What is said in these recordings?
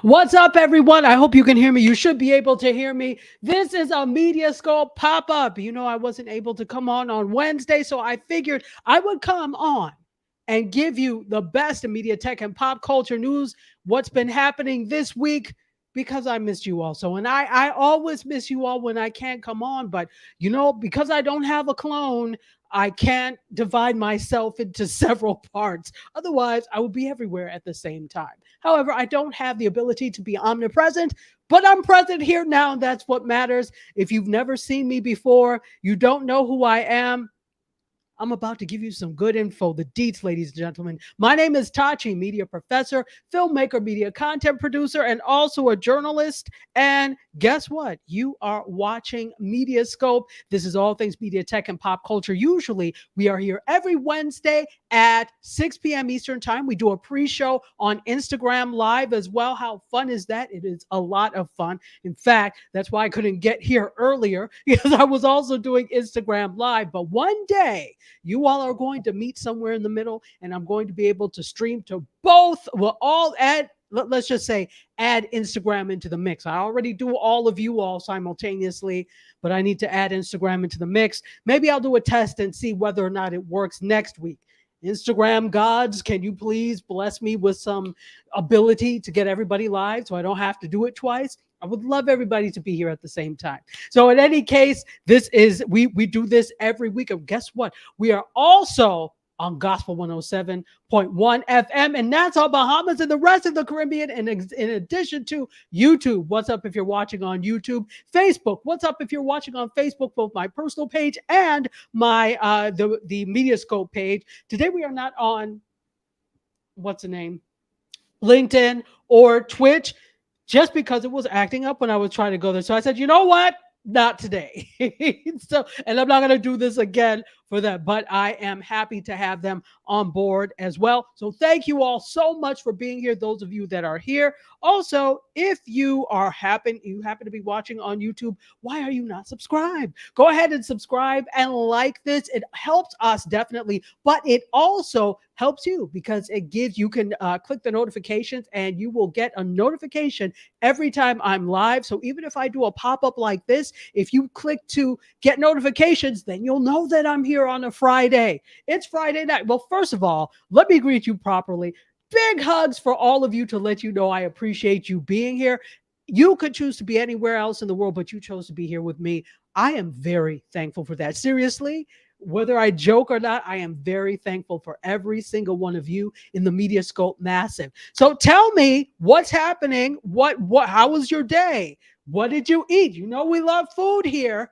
What's up, everyone? I hope you can hear me. You should be able to hear me. This is a MediaScope pop-up. I wasn't able to come on Wednesday, so I figured I would come on and give you the best in media tech and pop culture news, what's been happening this week, because I missed you all. So, and I always miss you all when I can't come on, but because I don't have a clone, I can't divide myself into several parts. Otherwise, I would be everywhere at the same time. However, I don't have the ability to be omnipresent, but I'm present here now, and that's what matters. If you've never seen me before, you don't know who I am, I'm about to give you some good info, the deets, ladies and gentlemen. My name is Tachi, media professor, filmmaker, media content producer, and also a journalist. And guess what? You are watching MediaScope. This is all things media tech and pop culture. Usually, we are here every Wednesday at 6 p.m. Eastern Time. We do a pre-show on Instagram Live as well. How fun is that? It is a lot of fun. In fact, that's why I couldn't get here earlier, because I was also doing Instagram Live. But one day, you all are going to meet somewhere in the middle, and I'm going to be able to stream to both. Well, let's just say add Instagram into the mix. I already do all of you all simultaneously, but I need to add Instagram into the mix. Maybe I'll do a test and see whether or not it works next week. Instagram gods, can you please bless me with some ability to get everybody live so I don't have to do it twice? I would love everybody to be here at the same time. So in any case, we do this every week. And guess what? We are also on Gospel 107.1 FM, and that's all Bahamas and the rest of the Caribbean. And in addition to YouTube, what's up if you're watching on YouTube? Facebook, what's up if you're watching on Facebook, both my personal page and my the MediaScope page. Today we are not on, what's the name? LinkedIn or Twitch, just because it was acting up when I was trying to go there. So I said, you know what? Not today. And I'm not going to do this again for that, but I am happy to have them on board as well. So thank you all so much for being here, those of you that are here. Also, if you happen to be watching on YouTube, why are you not subscribed? Go ahead and subscribe and like this. It helps us definitely, but it also helps you because you can click the notifications and you will get a notification every time I'm live. So even if I do a pop-up like this, if you click to get notifications, then you'll know that I'm here on a Friday. It's Friday night. Well, first of all, let me greet you properly. Big hugs for all of you to let you know I appreciate you being here. You could choose to be anywhere else in the world, but you chose to be here with me. I am very thankful for that. Seriously, whether I joke or not, I am very thankful for every single one of you in the MediaScope Massive. So tell me what's happening. How was your day? What did you eat? You know we love food here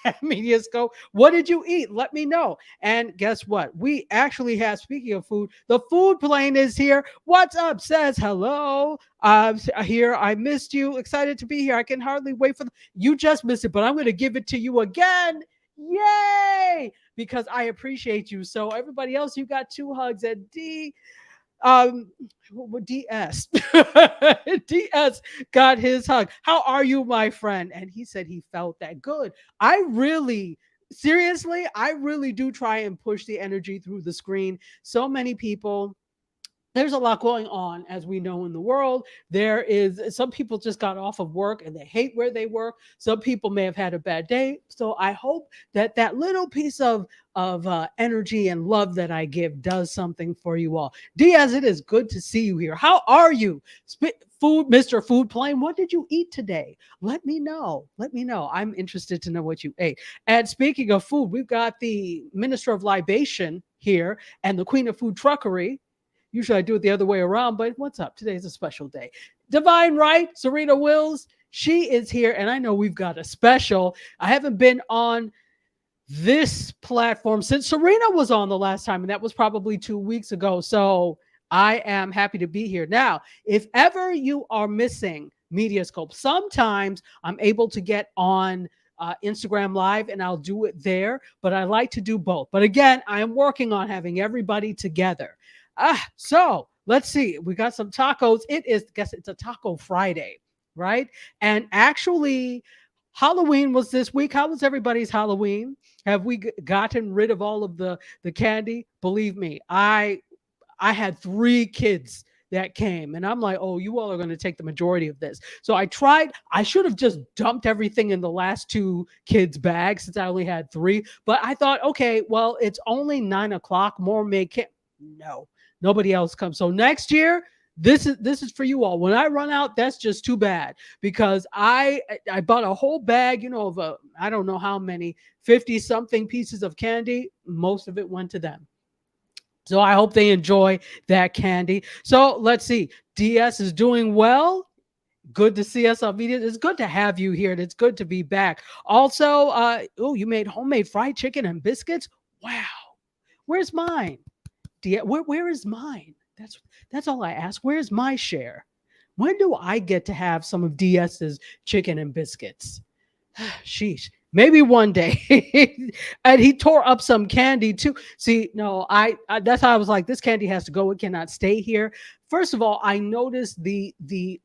at MediaScope. What did you eat? Let me know. And guess what? We actually have, speaking of food, the food plane is here. What's up? Says hello. Here, I missed you. Excited to be here. I can hardly wait for you just missed it, but I'm going to give it to you again. Yay! Because I appreciate you. So everybody else, you got 2 hugs. And DS DS got his hug. How are you, my friend? And he said he felt that good. Seriously, I really do try and push the energy through the screen. So many people, there's a lot going on, as we know, in the world. Some people just got off of work and they hate where they work. Some people may have had a bad day. So I hope that little piece of energy and love that I give does something for you all. Diaz, it is good to see you here. How are you? Mr. Food Plane, what did you eat today? Let me know. I'm interested to know what you ate. And speaking of food, we've got the Minister of Libation here and the Queen of Food Truckery. Usually I do it the other way around, but what's up? Today's a special day. Divine Right, Serena Wills, she is here, and I know we've got a special. I haven't been on this platform since Serena was on the last time, and that was probably 2 weeks ago. So I am happy to be here. Now, if ever you are missing MediaScope, sometimes I'm able to get on Instagram Live and I'll do it there, but I like to do both. But again, I am working on having everybody together. So let's see. We got some tacos. It's a Taco Friday, right? And actually, Halloween was this week. How was everybody's Halloween? Have we gotten rid of all of the candy? Believe me, I had 3 kids that came. And I'm like, oh, you all are going to take the majority of this. So I tried. I should have just dumped everything in the last two kids' bags since I only had three. But I thought, okay, well, it's only 9 o'clock. More may can't. No, nobody else comes. So next year, this is for you all. When I run out, that's just too bad because I bought a whole bag, of I don't know how many 50 something pieces of candy. Most of it went to them. So I hope they enjoy that candy. So let's see. DS is doing well. Good to see us on media. It's good to have you here. And it's good to be back. Also, you made homemade fried chicken and biscuits. Wow. Where's mine? Where is mine? That's all I ask. Where's my share? When do I get to have some of DS's chicken and biscuits? Sheesh. Maybe one day. And he tore up some candy too. See, no, I that's how I was like, this candy has to go. It cannot stay here. First of all, I noticed the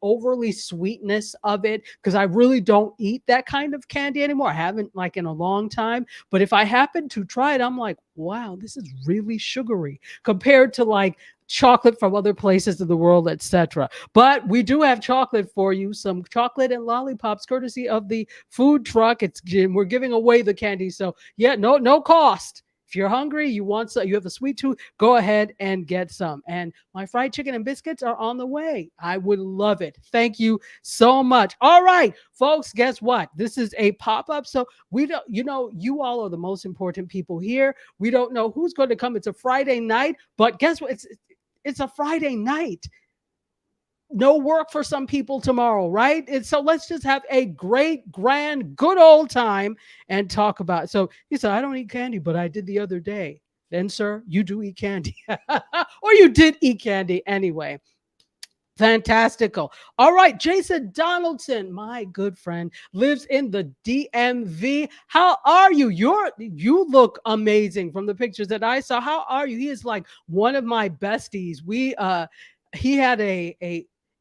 overly sweetness of it because I really don't eat that kind of candy anymore. I haven't like in a long time. But if I happen to try it, I'm like, wow, this is really sugary compared to like chocolate from other places of the world, etc. But we do have chocolate for you, some chocolate and lollipops, courtesy of the food truck. We're giving away the candy, so yeah, no cost. If you're hungry, you want some, you have a sweet tooth, go ahead and get some. And my fried chicken and biscuits are on the way. I would love it. Thank you so much. All right, folks, guess what? This is a pop-up. So we don't, you all are the most important people here. We don't know who's going to come. It's a Friday night, but guess what? It's a Friday night. No work for some people tomorrow, right? So let's just have a great, grand, good old time and talk about it. So he said, I don't eat candy, but I did the other day. Then, sir, you do eat candy. Or you did eat candy anyway. Fantastical. All right, Jason Donaldson, my good friend, lives in the DMV. How are you? You look amazing from the pictures that I saw. How are you? He is like one of my besties. He had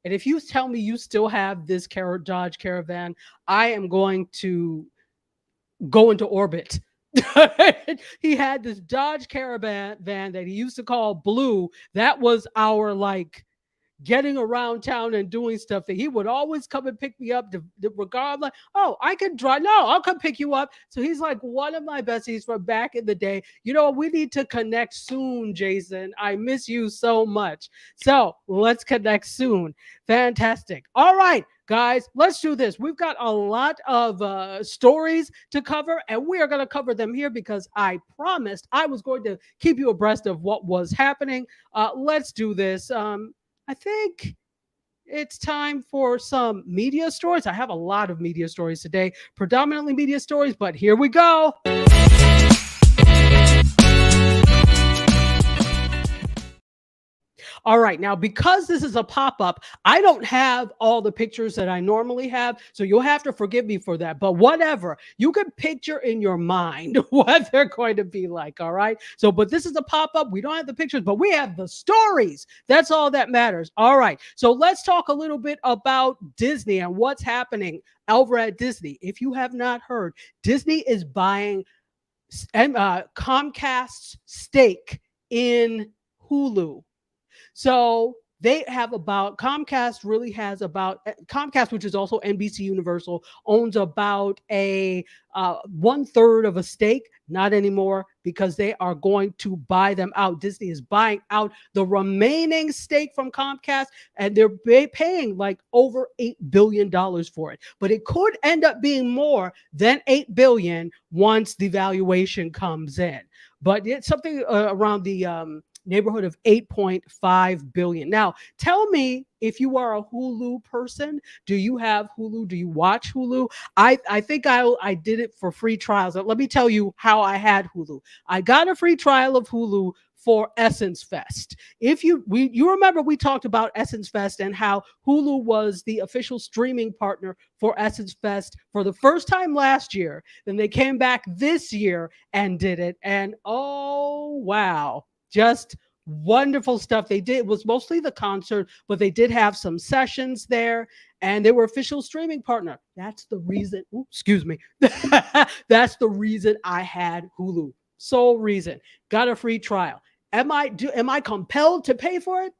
and if you tell me you still have this Dodge Caravan, I am going to go into orbit. He had this Dodge Caravan van that he used to call Blue. That was our like getting around town and doing stuff that he would always come and pick me up regardless. Oh, I can drive. No, I'll come pick you up. So he's like one of my besties from back in the day. We need to connect soon, Jason. I miss you so much. So let's connect soon. Fantastic. All right, guys, let's do this. We've got a lot of stories to cover, and we are going to cover them here because I promised I was going to keep you abreast of what was happening. Let's do this. I think it's time for some media stories. I have a lot of media stories today, predominantly media stories, but here we go. All right, now because this is a pop-up, I don't have all the pictures that I normally have, so you'll have to forgive me for that. But whatever, you can picture in your mind what they're going to be like, all right? So, but this is a pop-up. We don't have the pictures, but we have the stories. That's all that matters. All right, so let's talk a little bit about Disney and what's happening over at Disney. If you have not heard, Disney is buying Comcast's stake in Hulu. So they have Comcast, which is also NBC Universal, owns about a 1/3 of a stake. Not anymore, because they are going to buy them out. Disney is buying out the remaining stake from Comcast, and they're paying like over $8 billion for it. But it could end up being more than $8 billion once the valuation comes in. But it's something around the neighborhood of 8.5 billion. Now, tell me if you are a Hulu person. Do you have Hulu? Do you watch Hulu? I think I did it for free trials. Let me tell you how I had Hulu. I got a free trial of Hulu for Essence Fest. If you remember, we talked about Essence Fest and how Hulu was the official streaming partner for Essence Fest for the first time last year. Then they came back this year and did it. And oh, wow. Just wonderful stuff they did. It was mostly the concert, but they did have some sessions there, and they were official streaming partner. That's the reason. Excuse me. That's the reason I had Hulu. Sole reason. Got a free trial. Am I compelled to pay for it?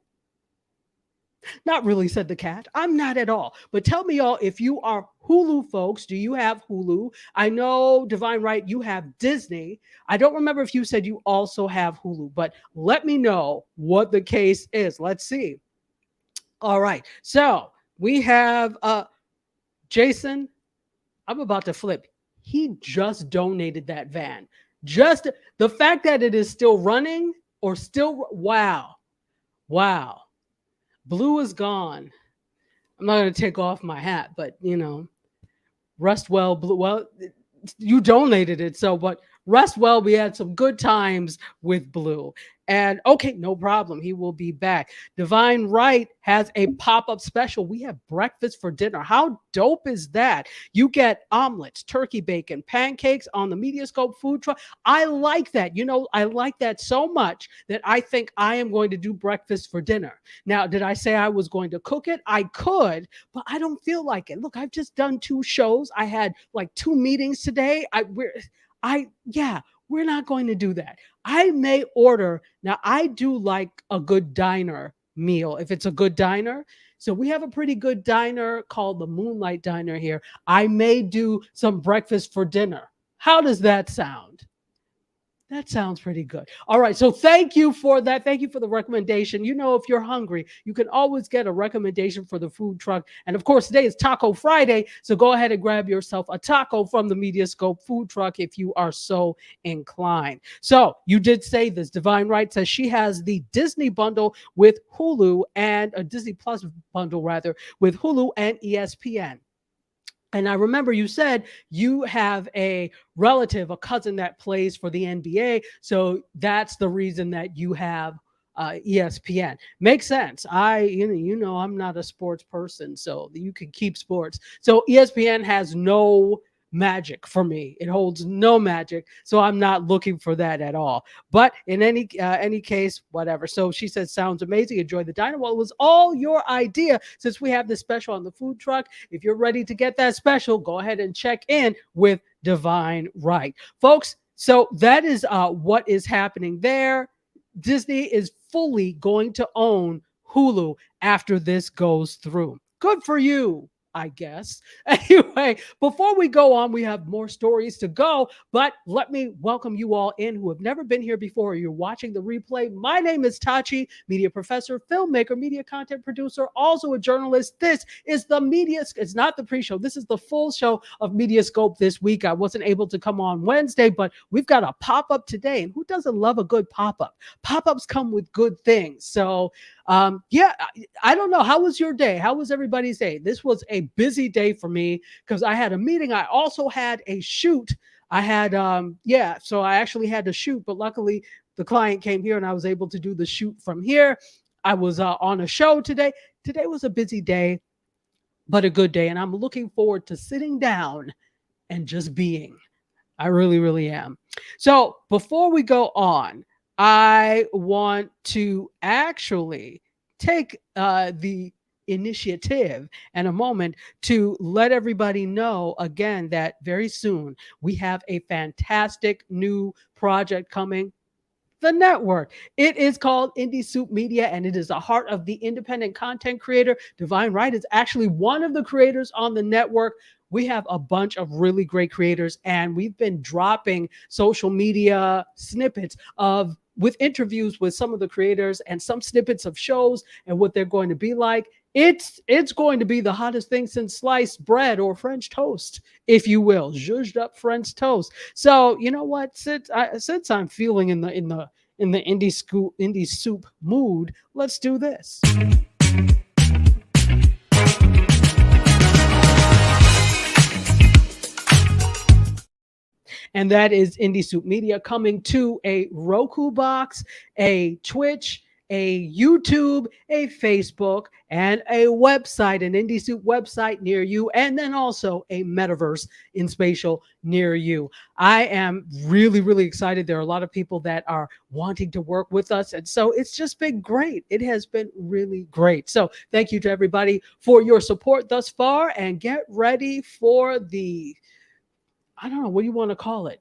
Not really, said the cat. I'm not at all. But tell me, y'all, if you are Hulu folks, do you have Hulu? I know, Divine Right, you have Disney. I don't remember if you said you also have Hulu, but let me know what the case is. Let's see. All right. So we have Jason. I'm about to flip. He just donated that van. Just the fact that it is still running or still, wow. Wow. Blue is gone. I'm not going to take off my hat, but rest well, Blue. Well, you donated it, so but rest well. We had some good times with Blue, and okay, no problem. He will be back. Divine Right has a pop-up special. We have breakfast for dinner. How dope is that? You get omelets, turkey bacon, pancakes on the MediaScope food truck. I like that. I like that so much that I think I am going to do breakfast for dinner. Now, did I say I was going to cook it? I could, but I don't feel like it. Look, I've just done 2 shows. I had like 2 meetings today. We're not going to do that. I may order. Now, I do like a good diner meal if it's a good diner. So we have a pretty good diner called the Moonlight Diner here. I may do some breakfast for dinner. How does that sound? That sounds pretty good. All right. So thank you for that. Thank you for the recommendation. If you're hungry, you can always get a recommendation for the food truck. And of course, today is Taco Friday. So go ahead and grab yourself a taco from the MediaScope food truck if you are so inclined. So you did say this. Divine Right says she has the Disney bundle with Hulu and a Disney Plus bundle, rather, with Hulu and ESPN. And I remember you said you have a relative, a cousin that plays for the NBA. So that's the reason that you have ESPN. Makes sense. I'm not a sports person, so you can keep sports. So ESPN has no magic for me. It holds no magic, so I'm not looking for that at all. But in any case, whatever. So she says, sounds amazing. Enjoy the diner. Well, it was all your idea. Since we have this special on the food truck, if you're ready to get that special, go ahead and check in with Divine Right, folks. So that is what is happening there. Disney is fully going to own Hulu after this goes through. Good for you, I guess. Anyway, before we go on, we have more stories to go, but let me welcome you all in who have never been here before. You're watching the replay. My name is Tachi, media professor, filmmaker, media content producer, also a journalist. This is the media. It's not the pre-show. This is the full show of MediaScope this week. I wasn't able to come on Wednesday, but we've got a pop-up today. And who doesn't love a good pop-up? Pop-ups come with good things. So I don't know. How was your day? How was everybody's day? This was a busy day for me because I had a meeting. I also had a shoot. I had, so I actually had to shoot, but luckily the client came here and I was able to do the shoot from here. I was on a show today. Today was a busy day, but a good day. And I'm looking forward to sitting down and just being. I really, really am. So before we go on, I want to actually take the initiative and a moment to let everybody know again that very soon we have a fantastic new project coming. The network. It is called Indie Soup Media, and it is the heart of the independent content creator. Divine Right is actually one of the creators on the network. We have a bunch of really great creators, and we've been dropping social media snippets with interviews with some of the creators and some snippets of shows and what they're going to be like. It's going to be the hottest thing since sliced bread or French toast, if you will, zhuzhed up French toast. So you know what? Since I'm feeling in the indie soup mood, let's do this. And that is Indie Soup Media coming to a Roku box, a Twitch, a YouTube, a Facebook, and a website, an Indie Soup website near you, and then also a metaverse in spatial near you. I am really, really excited. There are a lot of people that are wanting to work with us, and so it's just been great. It has been really great. So thank you to everybody for your support thus far, and get ready for I don't know, what do you want to call it?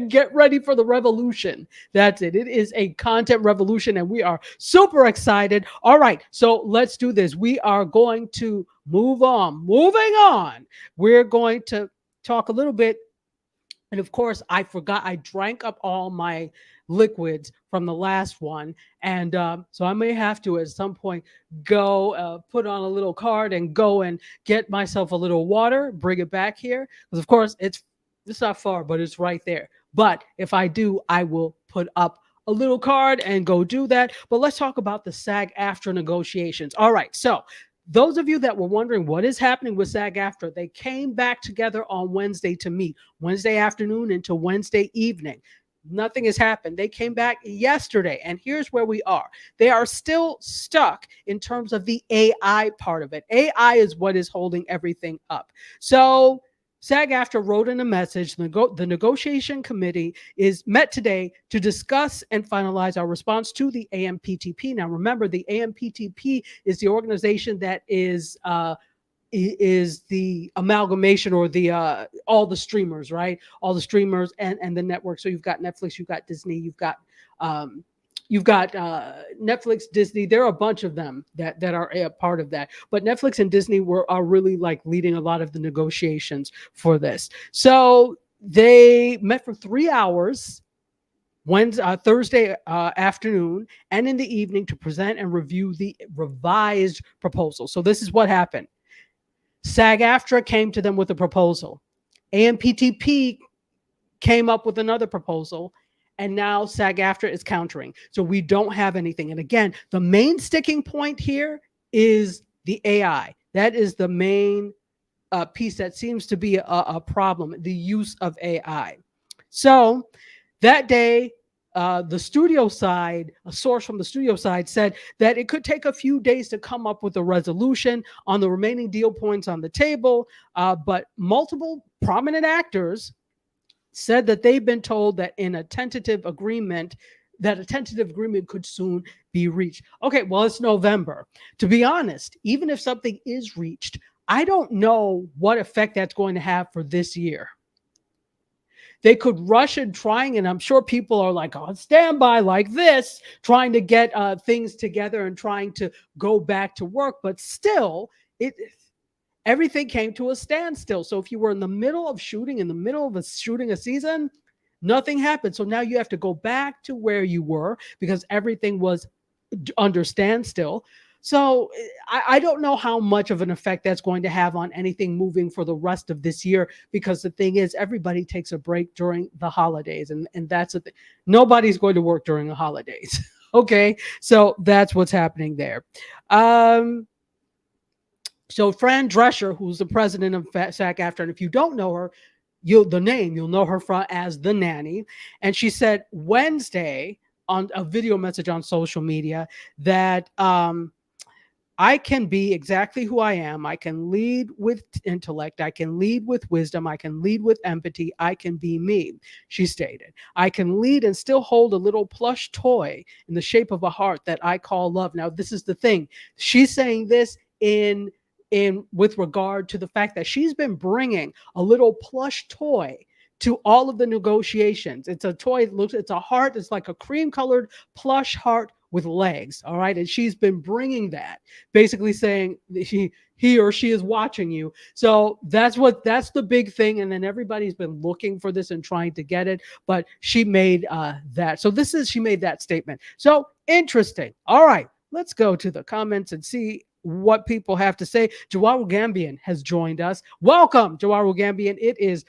Get ready for the revolution. That's it. It is a content revolution, and we are super excited. All right, so let's do this. We are going to move on. Moving on, we're going to talk a little bit. And of course, I forgot I drank up all my liquids from the last one. And so I may have to at some point go put on a little card and go and get myself a little water, bring it back here. Because, of course, it's not far, but it's right there. But if I do, I will put up a little card and go do that. But let's talk about the SAG-AFTRA negotiations. All right. So those of you that were wondering what is happening with SAG-AFTRA, they came back together on Wednesday to meet, Wednesday afternoon into Wednesday evening. Nothing has happened. They came back yesterday, and here's where we are. They are still stuck in terms of the AI part of it. AI is what is holding everything up. So SAG-AFTRA wrote in a message, the negotiation committee is met today to discuss and finalize our response to the AMPTP. Now, remember, the AMPTP is the organization that is the amalgamation, or the all the streamers, right? All the streamers and the network. So you've got Netflix, you've got Disney, um, you've got Netflix, Disney. There are a bunch of them that are a part of that. But Netflix and Disney are really like leading a lot of the negotiations for this. So they met for 3 hours. Thursday afternoon and in the evening to present and review the revised proposal. So this is what happened. SAG-AFTRA came to them with a proposal. AMPTP came up with another proposal, and now SAG-AFTRA is countering. So we don't have anything. And again, the main sticking point here is the AI. That is the main piece that seems to be a problem, the use of AI. So that day, the studio side, a source from the studio side said that it could take a few days to come up with a resolution on the remaining deal points on the table. But multiple prominent actors said that they've been told that a tentative agreement could soon be reached. Okay, well, it's November. To be honest, even if something is reached, I don't know what effect that's going to have for this year. They could rush in trying, and I'm sure people are like on standby like this, trying to get things together and trying to go back to work. But still, everything came to a standstill. So if you were in the middle of shooting a season, nothing happened. So now you have to go back to where you were because everything was under standstill. So I don't know how much of an effect that's going to have on anything moving for the rest of this year, because the thing is, everybody takes a break during the holidays, and that's the thing. Nobody's going to work during the holidays. Okay, so that's what's happening there. So Fran Drescher, who's the president of SAG-AFTRA, and if you don't know her, you'll know her as the nanny, and she said Wednesday on a video message on social media that I can be exactly who I am. I can lead with intellect. I can lead with wisdom. I can lead with empathy. I can be me, she stated. I can lead and still hold a little plush toy in the shape of a heart that I call love. Now, this is the thing. She's saying this in with regard to the fact that she's been bringing a little plush toy to all of the negotiations. It's a toy, it's a heart. It's like a cream-colored plush heart with legs. All right. And she's been bringing that, basically saying he or she is watching you. So that's the big thing. And then everybody's been looking for this and trying to get it, but she made that. So she made that statement. So interesting. All right, let's go to the comments and see what people have to say. Jawaru Gambian has joined us. Welcome, Jawaru Gambian. It is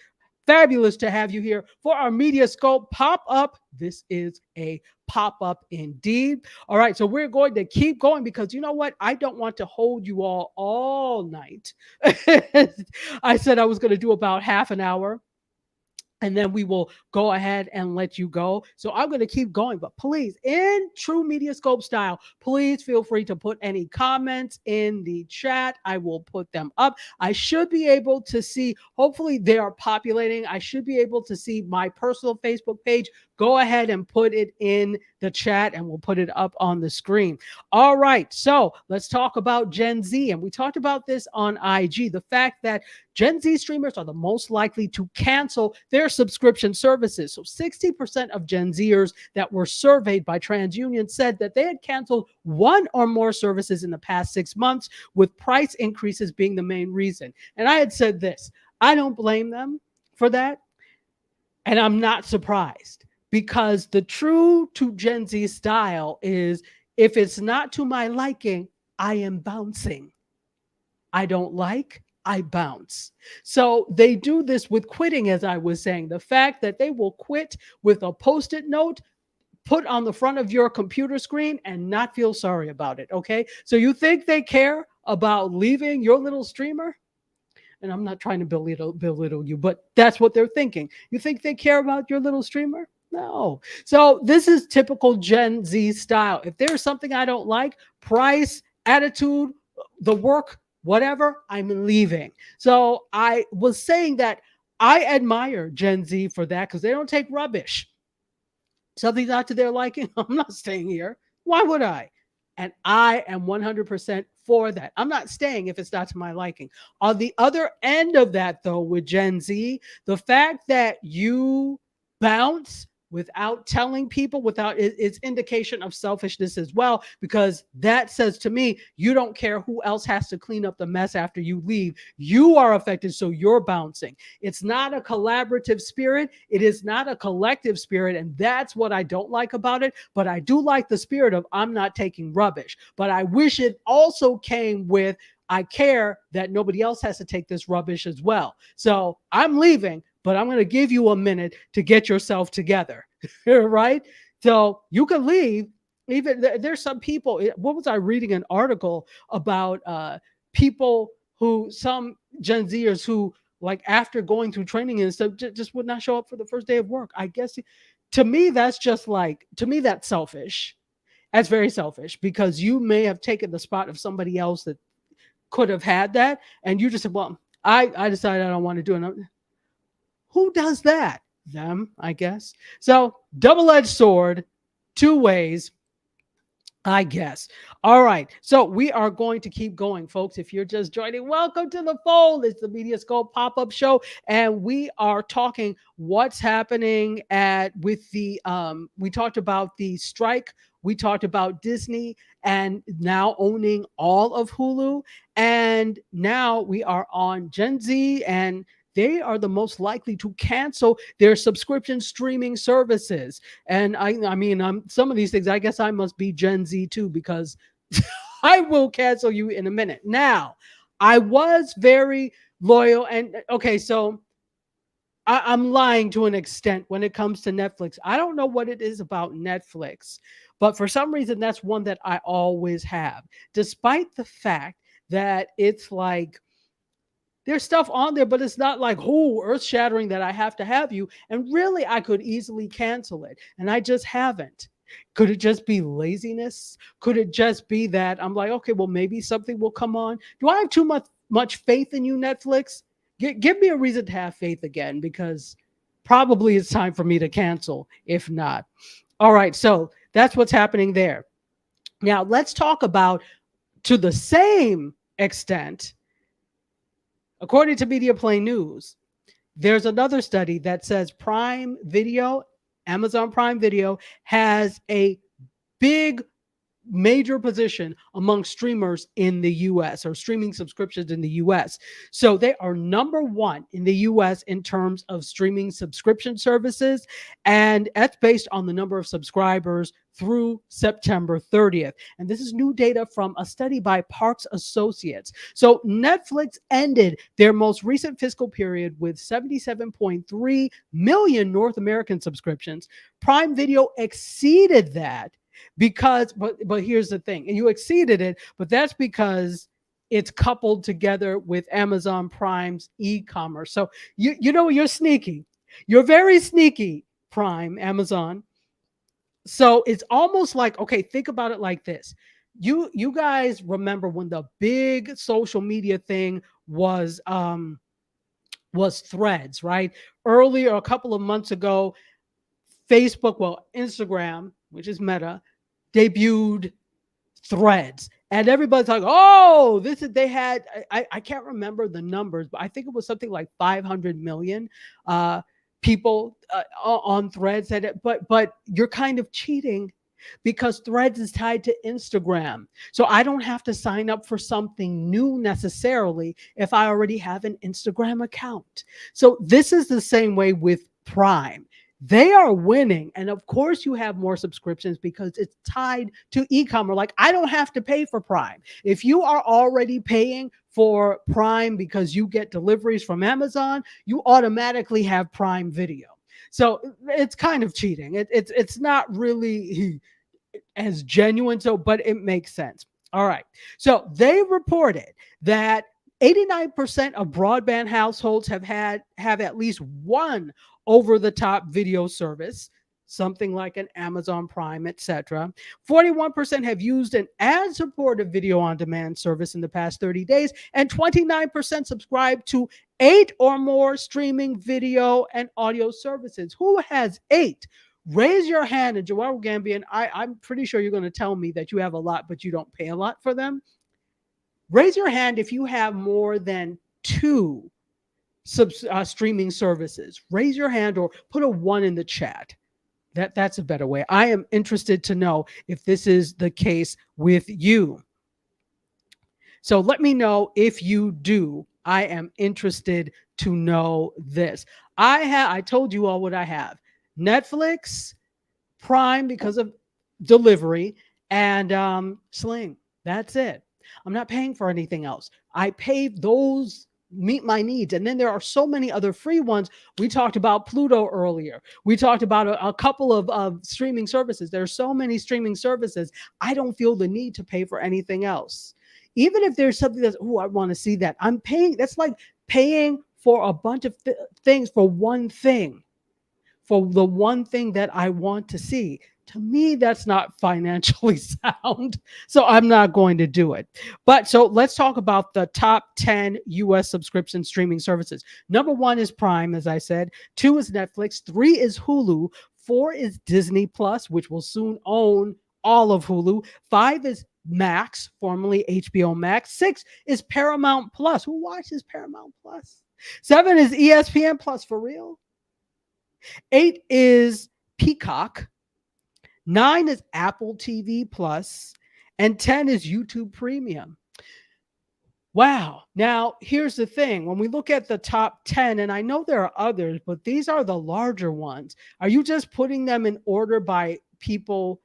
fabulous to have you here for our MediaScope pop-up. This is a pop-up indeed. All right, so we're going to keep going because you know what? I don't want to hold you all night. I said I was going to do about half an hour, and then we will go ahead and let you go. So I'm going to keep going, but please, in true MediaScope style, please feel free to put any comments in the chat. I will put them up. I should be able to see, hopefully they are populating. I should be able to see my personal Facebook page go ahead and put it in the chat and we'll put it up on the screen. All right, so let's talk about Gen Z. And we talked about this on IG, the fact that Gen Z streamers are the most likely to cancel their subscription services. So 60% of Gen Zers that were surveyed by TransUnion said that they had canceled one or more services in the past 6 months, with price increases being the main reason. And I had said this, I don't blame them for that. And I'm not surprised, because the true to Gen Z style is, if it's not to my liking, I am bouncing. I don't like, I bounce. So they do this with quitting, as I was saying. The fact that they will quit with a post-it note put on the front of your computer screen and not feel sorry about it. Okay. So you think they care about leaving your little streamer? And I'm not trying to belittle you, but that's what they're thinking. You think they care about your little streamer? No. So this is typical Gen Z style. If there's something I don't like, price, attitude, the work, whatever, I'm leaving. So I was saying that I admire Gen Z for that, because they don't take rubbish. Something's not to their liking, I'm not staying here. Why would I? And I am 100% for that. I'm not staying if it's not to my liking. On the other end of that, though, with Gen Z, the fact that you bounce without telling people, without it's indication of selfishness as well, because that says to me, you don't care who else has to clean up the mess after you leave. You are affected, so you're bouncing. It's not a collaborative spirit. It is not a collective spirit, and that's what I don't like about it. But I do like the spirit of, I'm not taking rubbish. But I wish it also came with, I care that nobody else has to take this rubbish as well. So I'm leaving, but I'm going to give you a minute to get yourself together, right? So you can leave. Even there's some people, what was I reading an article about people who, some Gen Zers who, like, after going through training and stuff, just would not show up for the first day of work. I guess to me, that's just like, to me, that's selfish. That's very selfish, because you may have taken the spot of somebody else that could have had that. And you just said, well, I decided I don't want to do it. Who does that? Them, I guess. So double-edged sword, two ways, I guess. All right. So we are going to keep going, folks. If you're just joining, welcome to the fold. It's the MediaScope pop-up show. And we are talking what's happening with the, we talked about the strike. We talked about Disney and now owning all of Hulu. And now we are on Gen Z, and they are the most likely to cancel their subscription streaming services. And I mean, some of these things, I guess I must be Gen Z too, because I will cancel you in a minute. Now, I was very loyal. And okay, so I'm lying to an extent when it comes to Netflix. I don't know what it is about Netflix, but for some reason, that's one that I always have, despite the fact that it's like, there's stuff on there, but it's not like, oh, earth shattering that I have to have you. And really, I could easily cancel it. And I just haven't. Could it just be laziness? Could it just be that I'm like, okay, well, maybe something will come on? Do I have too much faith in you, Netflix? Give me a reason to have faith again, because probably it's time for me to cancel, if not. All right. So that's what's happening there. Now, let's talk about, to the same extent, according to Media Play News, there's another study that says Prime Video, Amazon Prime Video, has a big major position among streamers in the US, or streaming subscriptions in the US. So they are number one in the US in terms of streaming subscription services. And that's based on the number of subscribers through September 30th. And this is new data from a study by Parks Associates. So Netflix ended their most recent fiscal period with 77.3 million North American subscriptions. Prime Video exceeded that, because, but here's the thing, and you exceeded it, but that's because it's coupled together with Amazon Prime's e-commerce. So you know, you're sneaky. You're very sneaky, Prime, Amazon. So it's almost like, okay, think about it like this. You guys remember when the big social media thing was Threads, right? Earlier, a couple of months ago, Facebook, well, Instagram, which is Meta, debuted Threads. And everybody's like, oh, this is, they had, I can't remember the numbers, but I think it was something like 500 million people on Threads. But you're kind of cheating because Threads is tied to Instagram. So I don't have to sign up for something new necessarily if I already have an Instagram account. So this is the same way with Prime. They are winning. And of course, you have more subscriptions because it's tied to e-commerce. Like, I don't have to pay for Prime. If you are already paying for Prime because you get deliveries from Amazon, you automatically have Prime Video. So it's kind of cheating. It's not really as genuine, so but it makes sense. All right. So they reported that 89% of broadband households have at least one over-the-top video service, something like an Amazon Prime, etc. 41% have used an ad-supported video on demand service in the past 30 days, and 29% subscribe to 8 or more streaming video and audio services. Who has 8? Raise your hand. And Joel Gambian, I'm pretty sure you're going to tell me that you have a lot, but you don't pay a lot for them. Raise your hand if you have more than 2 streaming services. Raise your hand or put a 1 in the chat. That's a better way. I am interested to know if this is the case with you. So let me know if you do. I am interested to know this. I told you all what I have. Netflix, Prime because of delivery, and Sling. That's it. I'm not paying for anything else. I pay those meet my needs. And then there are so many other free ones. We talked about Pluto earlier. We talked about a couple of streaming services. There are so many streaming services. I don't feel the need to pay for anything else. Even if there's something that's, oh, I want to see that. I'm paying. That's like paying for a bunch of things for one thing. For the one thing that I want to see. To me, that's not financially sound. So I'm not going to do it. But so let's talk about the top 10 US subscription streaming services. Number 1 is Prime, as I said. 2 is Netflix. 3 is Hulu. 4 is Disney Plus, which will soon own all of Hulu. 5 is Max, formerly HBO Max. 6 is Paramount Plus. Who watches Paramount Plus? 7 is ESPN Plus, for real. 8 is Peacock. 9 is Apple TV Plus, and 10 is YouTube Premium. Wow. Now, here's the thing. When we look at the top 10, and I know there are others, but these are the larger ones. Are you just putting them in order by people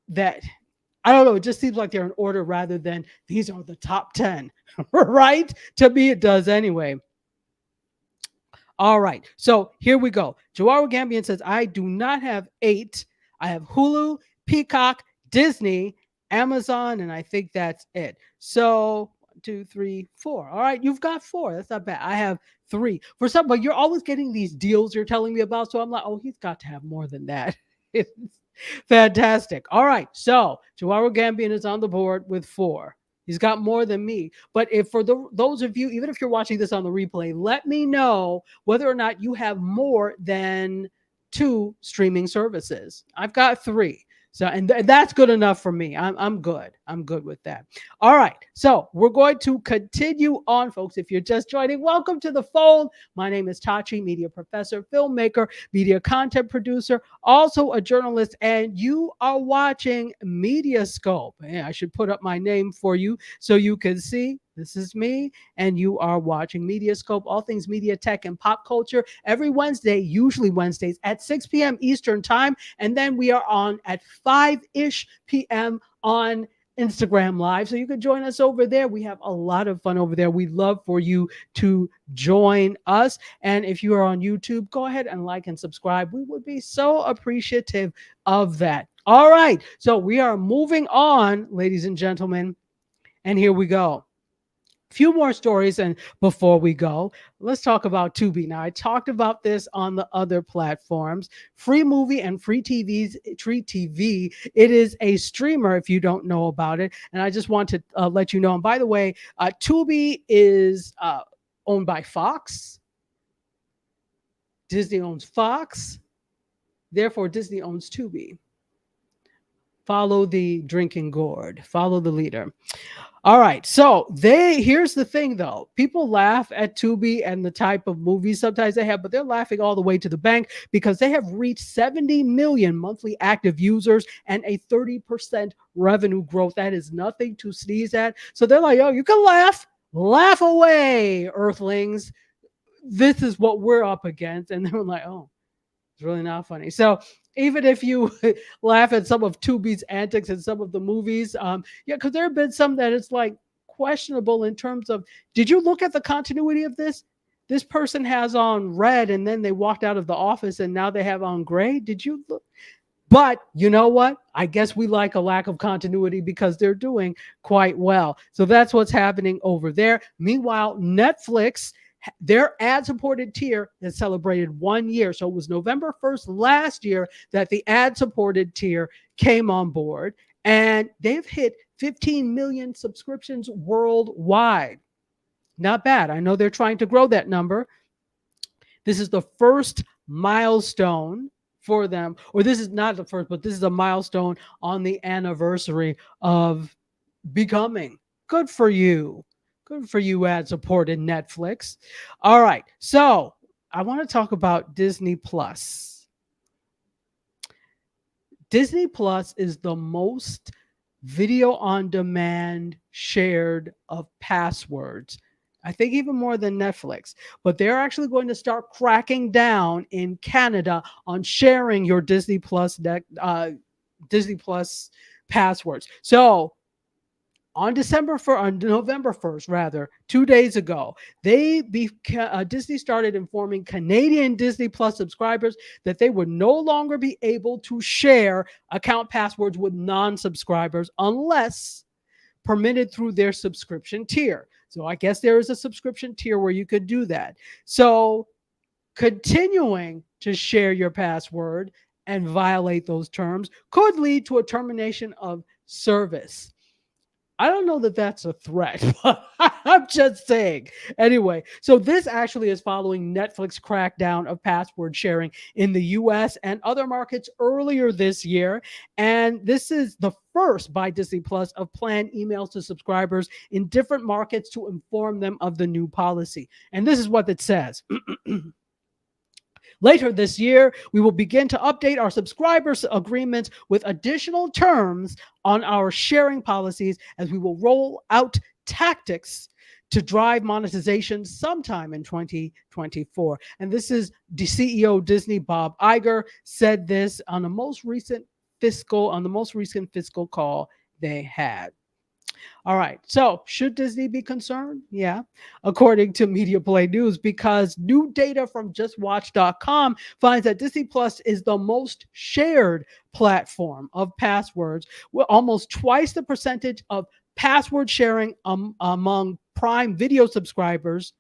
that, I don't know, it just seems like they're in order rather than these are the top 10, right? To me, it does anyway. All right. So here we go. Joao Gambian says, I do not have 8. I have Hulu, Peacock, Disney, Amazon, and I think that's it. So 1, 2, 3, 4. All right, you've got 4. That's not bad. I have 3. For some, but you're always getting these deals you're telling me about. So I'm like, oh, he's got to have more than that. It's fantastic. All right. So Joao Gambian is on the board with 4. He's got more than me. But if for those of you, even if you're watching this on the replay, let me know whether or not you have more than 2 streaming services. I've got 3. So, and that's good enough for me. I'm good. I'm good with that. All right. So we're going to continue on, folks. If you're just joining, welcome to the fold. My name is Tachi, media professor, filmmaker, media content producer, also a journalist, and you are watching MediaScope. Yeah, I should put up my name for you so you can see. This is me, and you are watching MediaScope, all things media, tech, and pop culture, every Wednesday, usually Wednesdays, at 6 p.m. Eastern Time. And then we are on at 5-ish p.m. on Instagram Live. So you can join us over there. We have a lot of fun over there. We'd love for you to join us. And if you are on YouTube, go ahead and like and subscribe. We would be so appreciative of that. All right. So we are moving on, ladies and gentlemen. And here we go. Few more stories, and before we go, let's talk about Tubi. Now, I talked about this on the other platforms. Free Movie and Free TV. It is a streamer if you don't know about it, and I just want to let you know. And by the way, Tubi is owned by Fox. Disney owns Fox. Therefore, Disney owns Tubi. Follow the drinking gourd. Follow the leader. All right. So here's the thing though. People laugh at Tubi and the type of movies sometimes they have, but they're laughing all the way to the bank because they have reached 70 million monthly active users and a 30% revenue growth. That is nothing to sneeze at. So they're like, oh, you can laugh away, Earthlings. This is what we're up against. And they're like, oh, it's really not funny. So even if you laugh at some of Tubi's antics in some of the movies, yeah, because there have been some that it's like questionable in terms of, did you look at the continuity of this? This person has on red and then they walked out of the office and now they have on gray. Did you look? But you know what? I guess we like a lack of continuity because they're doing quite well. So that's what's happening over there. Meanwhile, Netflix, their ad supported tier has celebrated 1 year. So it was November 1st last year that the ad supported tier came on board, and they've hit 15 million subscriptions worldwide. Not bad. I know they're trying to grow that number. This is the first milestone for them, or this is not the first, but this is a milestone on the anniversary of becoming. Good for you. Good for you, ad supported Netflix. All right. So I want to talk about Disney Plus. Disney Plus is the most video on demand shared of passwords. I think even more than Netflix, but they're actually going to start cracking down in Canada on sharing your Disney Plus Disney Plus passwords. So on November 1st, rather, 2 days ago, Disney started informing Canadian Disney Plus subscribers that they would no longer be able to share account passwords with non-subscribers unless permitted through their subscription tier. So I guess there is a subscription tier where you could do that. So continuing to share your password and violate those terms could lead to a termination of service. I don't know that that's a threat, but I'm just saying. Anyway, so this actually is following Netflix crackdown of password sharing in the US and other markets earlier this year. And this is the first by Disney Plus of planned emails to subscribers in different markets to inform them of the new policy. And this is what it says. Later this year, we will begin to update our subscribers' agreements with additional terms on our sharing policies as we will roll out tactics to drive monetization sometime in 2024. And this is the CEO Disney, Bob Iger, said this on the most recent fiscal call they had. All right. So, should Disney be concerned? Yeah, according to Media Play News, because new data from JustWatch.com finds that Disney Plus is the most shared platform of passwords, with almost twice the percentage of password sharing among Prime Video subscribers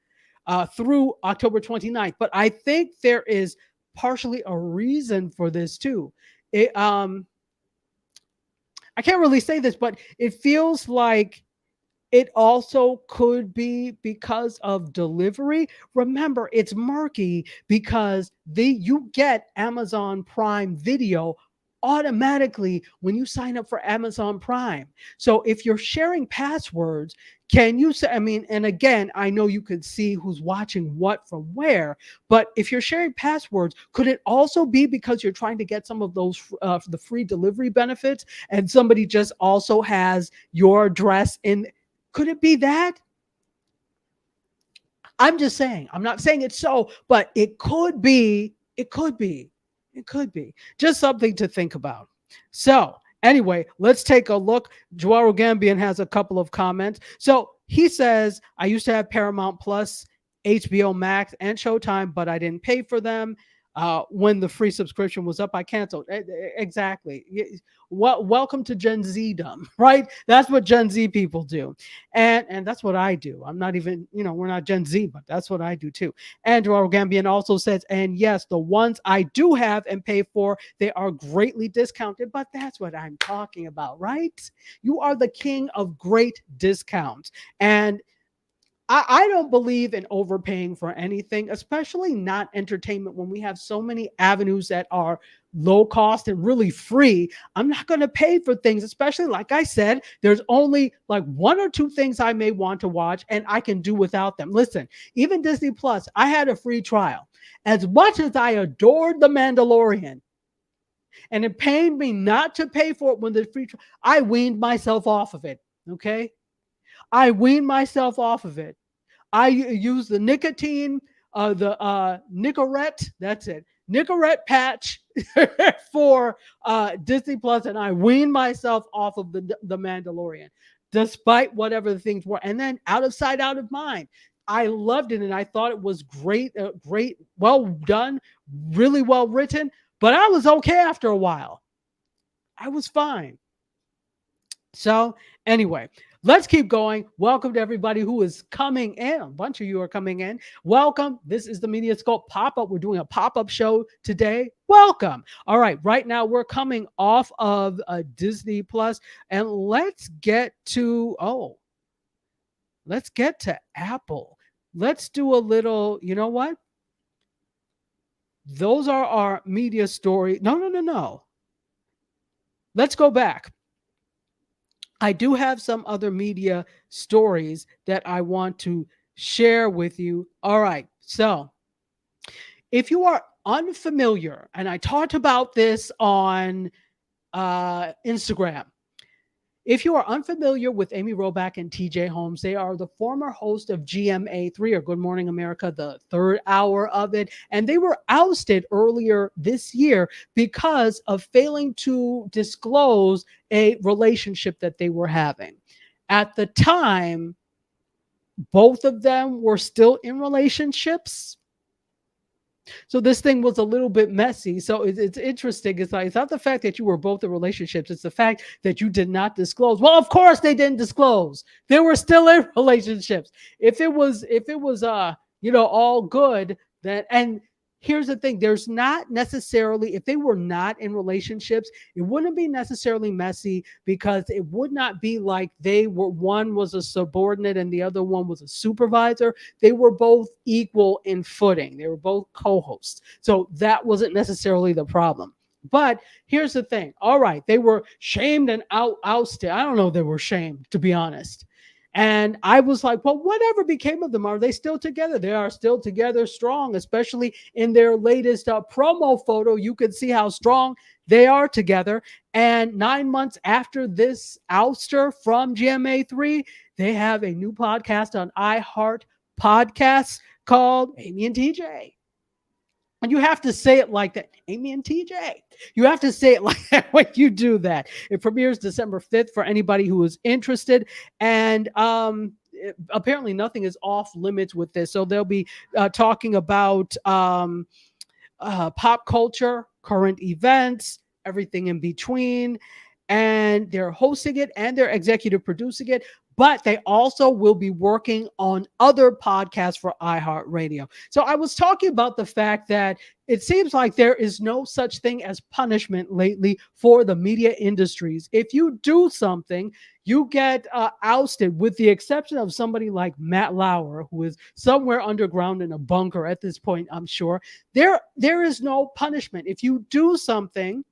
through October 29th. But I think there is partially a reason for this too. I can't really say this, but it feels like it also could be because of delivery. Remember, it's murky because you get Amazon Prime Video automatically when you sign up for Amazon Prime. So if you're sharing passwords, can you say, I mean, and again, I know you could see who's watching what from where, but if you're sharing passwords, could it also be because you're trying to get some of those the free delivery benefits and somebody just also has your address in? Could it be that? I'm just saying. I'm not saying it's so, but it could be. It could be. It could be. Just something to think about. So, anyway, let's take a look. Joao Gambian has a couple of comments. So, he says, I used to have Paramount Plus, HBO Max, and Showtime, but I didn't pay for them. When the free subscription was up, I canceled. Exactly. Welcome to Gen Z-dom, right? That's what Gen Z people do. And that's what I do. I'm not even, we're not Gen Z, but that's what I do too. Andrew Gambian also says, and yes, the ones I do have and pay for, they are greatly discounted, but that's what I'm talking about, right? You are the king of great discounts. And I don't believe in overpaying for anything, especially not entertainment, when we have so many avenues that are low cost and really free, I'm not going to pay for things, especially like I said, there's only like one or two things I may want to watch and I can do without them. Listen, even Disney Plus, I had a free trial. As much as I adored The Mandalorian, and it pained me not to pay for it when the free trial, I weaned myself off of it. Okay. I weaned myself off of it. I use the nicotine, the Nicorette, that's it, Nicorette patch for Disney Plus, and I weaned myself off of the Mandalorian, despite whatever the things were. And then Out of Sight, Out of Mind. I loved it, and I thought it was great, great, well done, really well written. But I was okay after a while. I was fine. So anyway, let's keep going. Welcome to everybody who is coming in. A bunch of you are coming in. Welcome. This is the MediaScope pop-up. We're doing a pop-up show today. Welcome. All right. Right now we're coming off of Disney Plus, and let's get to Apple. Let's do a little, you know what? Those are our media story. No. Let's go back. I do have some other media stories that I want to share with you. All right. So if you are unfamiliar, and I talked about this on Instagram, if you are unfamiliar with Amy Robach and TJ Holmes, they are the former host of GMA3, or Good Morning America, the third hour of it. And they were ousted earlier this year because of failing to disclose a relationship that they were having. At the time, both of them were still in relationships. So this thing was a little bit messy. So it's interesting. It's not the fact that you were both in relationships. It's the fact that you did not disclose. Well, of course they didn't disclose. They were still in relationships. If it was all good, then, and here's the thing, there's not necessarily, if they were not in relationships, it wouldn't be necessarily messy, because it would not be like one was a subordinate and the other one was a supervisor. They were both equal in footing. They were both co-hosts. So that wasn't necessarily the problem. But here's the thing. All right, they were shamed and ousted. I don't know if they were shamed, to be honest. And I was like, well, whatever became of them? Are they still together? They are still together, strong, especially in their latest promo photo. You can see how strong they are together. And 9 months after this ouster from GMA3, they have a new podcast on iHeart Podcasts called Amy and TJ. And you have to say it like that, Amy and TJ. You have to say it like that when you do that. It premieres December 5th for anybody who is interested. And apparently nothing is off limits with this. So they'll be talking about pop culture, current events, everything in between. And they're hosting it and they're executive producing it. But they also will be working on other podcasts for iHeartRadio. So I was talking about the fact that it seems like there is no such thing as punishment lately for the media industries. If you do something, you get ousted, with the exception of somebody like Matt Lauer, who is somewhere underground in a bunker at this point, I'm sure. There is no punishment. If you do something,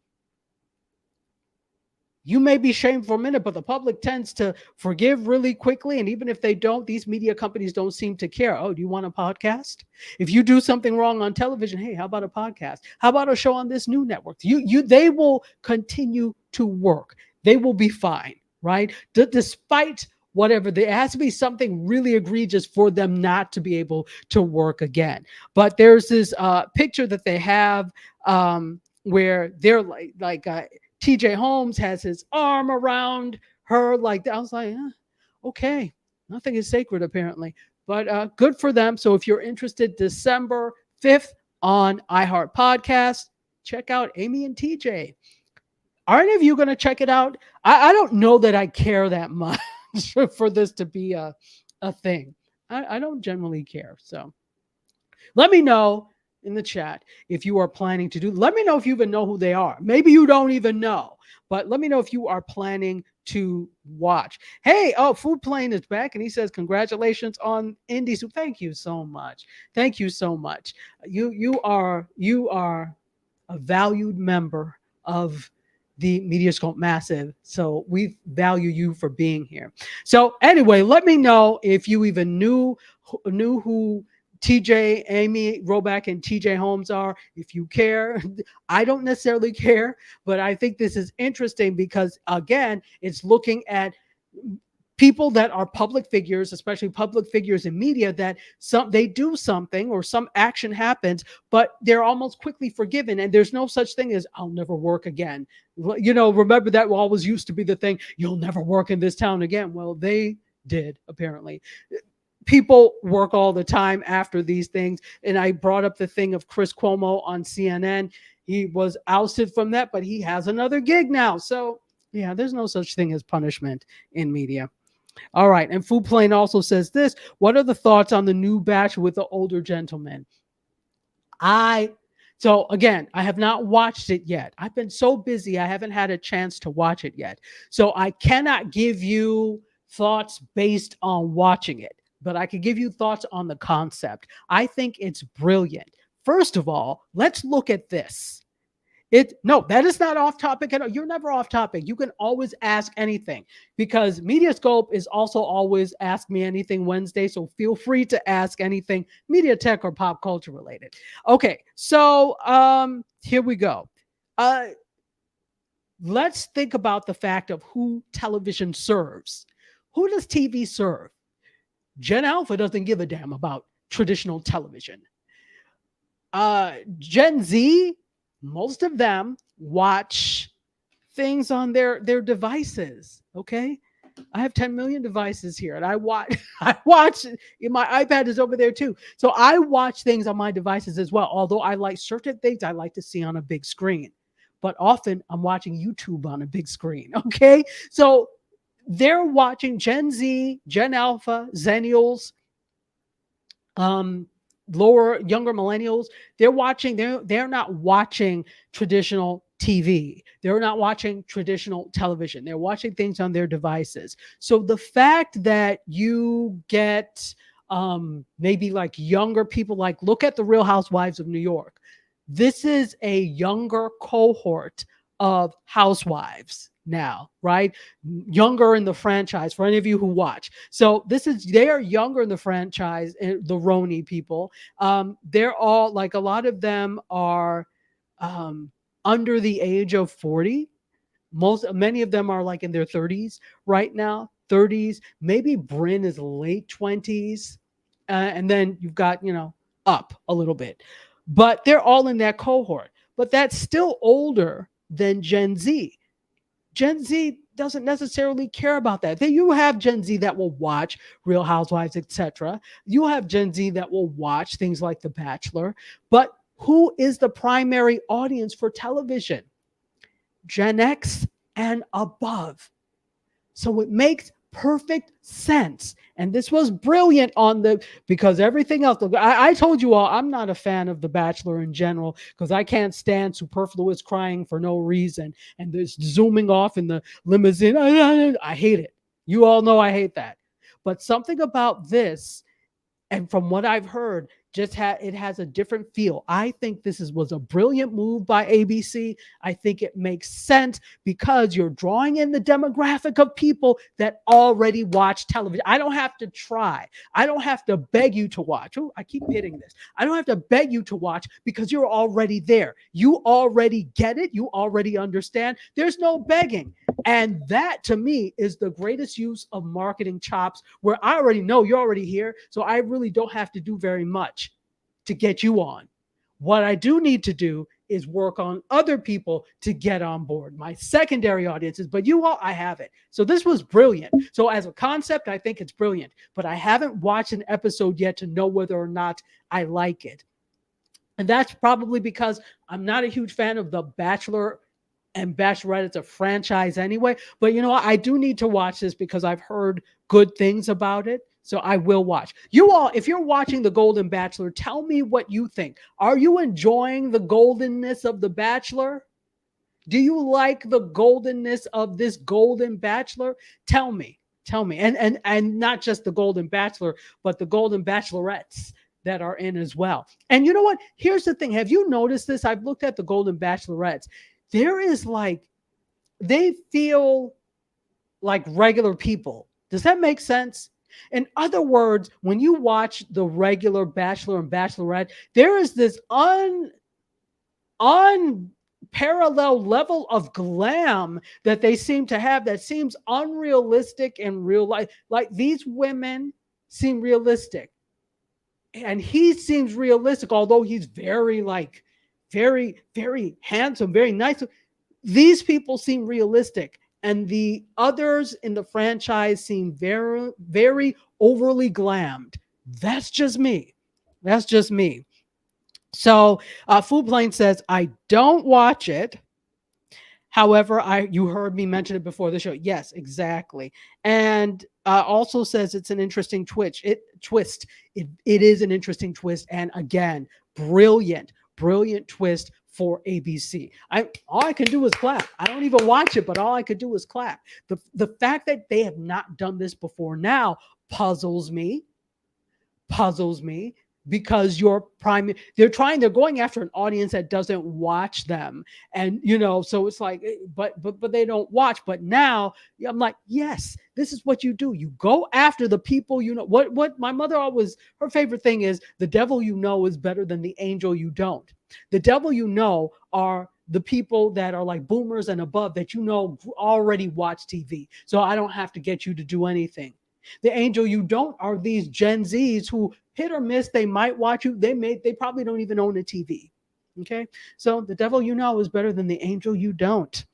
you may be shamed for a minute, but the public tends to forgive really quickly. And even if they don't, these media companies don't seem to care. Oh, do you want a podcast? If you do something wrong on television, hey, how about a podcast? How about a show on this new network? They will continue to work. They will be fine, right? Despite whatever, there has to be something really egregious for them not to be able to work again. But there's this picture that they have where they're like TJ Holmes has his arm around her like that. I was like, okay, nothing is sacred apparently, but good for them. So if you're interested, December 5th on iHeart Podcast, check out Amy and TJ. Are any of you going to check it out? I don't know that I care that much for this to be a thing. I don't generally care. So let me know in the chat if you are planning to do. Let me know if you even know who they are. Maybe you don't even know, but let me know if you are planning to watch. Hey, Food Plane is back, and he says congratulations on Indies. Thank you so much. Thank you so much. You are a valued member of the MediaScope Massive. So we value you for being here. So anyway, let me know if you even knew who TJ, Amy Roback, and TJ Holmes are. If you care, I don't necessarily care, but I think this is interesting because, again, it's looking at people that are public figures, especially public figures in media, that they do something or some action happens, but they're almost quickly forgiven. And there's no such thing as I'll never work again. Remember that always used to be the thing. You'll never work in this town again. Well, they did, apparently. People work all the time after these things. And I brought up the thing of Chris Cuomo on CNN. He was ousted from that, but he has another gig now. So yeah, there's no such thing as punishment in media. All right. And Food Plane also says this. What are the thoughts on the new batch with the older gentleman? So again, I have not watched it yet. I've been so busy, I haven't had a chance to watch it yet. So I cannot give you thoughts based on watching it, but I can give you thoughts on the concept. I think it's brilliant. First of all, let's look at this. No, that is not off topic at all. You're never off topic. You can always ask anything because MediaScope is also always Ask Me Anything Wednesday. So feel free to ask anything media tech or pop culture related. Okay, so here we go. Let's think about the fact of who television serves. Who does TV serve? Gen Alpha doesn't give a damn about traditional television. Gen Z, most of them watch things on their devices. Okay, I have 10 million devices here, and I watch. My iPad is over there too, so I watch things on my devices as well. Although I like certain things I like to see on a big screen, but often I'm watching YouTube on a big screen. Okay, so they're watching Gen Z, Gen Alpha, Zennials, younger millennials. They're not watching traditional TV. They're not watching traditional television. They're watching things on their devices. So the fact that you get maybe like younger people, like look at the Real Housewives of New York. This is a younger cohort of housewives now, right? Younger in the franchise for any of you who watch. So they are younger in the franchise, the Roni people. They're all like, a lot of them are under the age of 40. Many of them are like in their 30s right now, 30s. Maybe Bryn is late 20s. And then you've got, up a little bit. But they're all in that cohort. But that's still older than Gen Z. Gen Z doesn't necessarily care about that. You have Gen Z that will watch Real Housewives, etc. You have Gen Z that will watch things like The Bachelor. But who is the primary audience for television? Gen X and above. So it makes perfect sense. And this was brilliant because everything else, I told you all, I'm not a fan of The Bachelor in general because I can't stand superfluous crying for no reason and this zooming off in the limousine. I hate it. You all know I hate that. But something about this, and from what I've heard, it has a different feel. I think this was a brilliant move by ABC. I think it makes sense because you're drawing in the demographic of people that already watch television. I don't have to try. I don't have to beg you to watch. Oh, I keep hitting this. I don't have to beg you to watch because you're already there. You already get it. You already understand. There's no begging. And that, to me, is the greatest use of marketing chops, where I already know you're already here. So I really don't have to do very much to get you on. What I do need to do is work on other people to get on board, my secondary audiences. But you all, I have it. So this was brilliant. So as a concept, I think it's brilliant. But I haven't watched an episode yet to know whether or not I like it. And that's probably because I'm not a huge fan of The Bachelor and Bachelorette. It's a franchise anyway. But you know what? I do need to watch this because I've heard good things about it. So I will watch. You all, if you're watching The Golden Bachelor, tell me what you think. Are you enjoying the goldenness of The Bachelor? Do you like the goldenness of this Golden Bachelor? Tell me. And not just the Golden Bachelor, but the Golden Bachelorettes. that are in as well. And you know what? Here's the thing. Have you noticed this? I've looked at the Golden Bachelorettes. There is like, they feel like regular people. Does that make sense? In other words, when you watch the regular Bachelor and Bachelorette, there is this unparalleled level of glam that they seem to have that seems unrealistic in real life. Like these women seem realistic, and he seems realistic, although he's very like very handsome, very nice. These people seem realistic, and the others in the franchise seem very overly glammed. That's just me. That's just me. So Food Plane says, I don't watch it. However, you heard me mention it before the show. Yes, exactly. And also says it's an interesting twist. It is an interesting twist. And again, brilliant twist for ABC. All I can do is clap. I don't even watch it, but all I could do is clap. The fact that they have not done this before now puzzles me because they're going after an audience that doesn't watch them. And so it's like, but they don't watch. But now I'm like, yes, this is what you do. You go after the people. What my mother always, her favorite thing is, the devil is better than the angel you don't. The devil are the people that are like boomers and above that already watch TV, so I don't have to get you to do anything. The angel you don't are these Gen Zs who hit or miss. They might watch you. They probably don't even own a TV. Okay. So the devil is better than the angel you don't.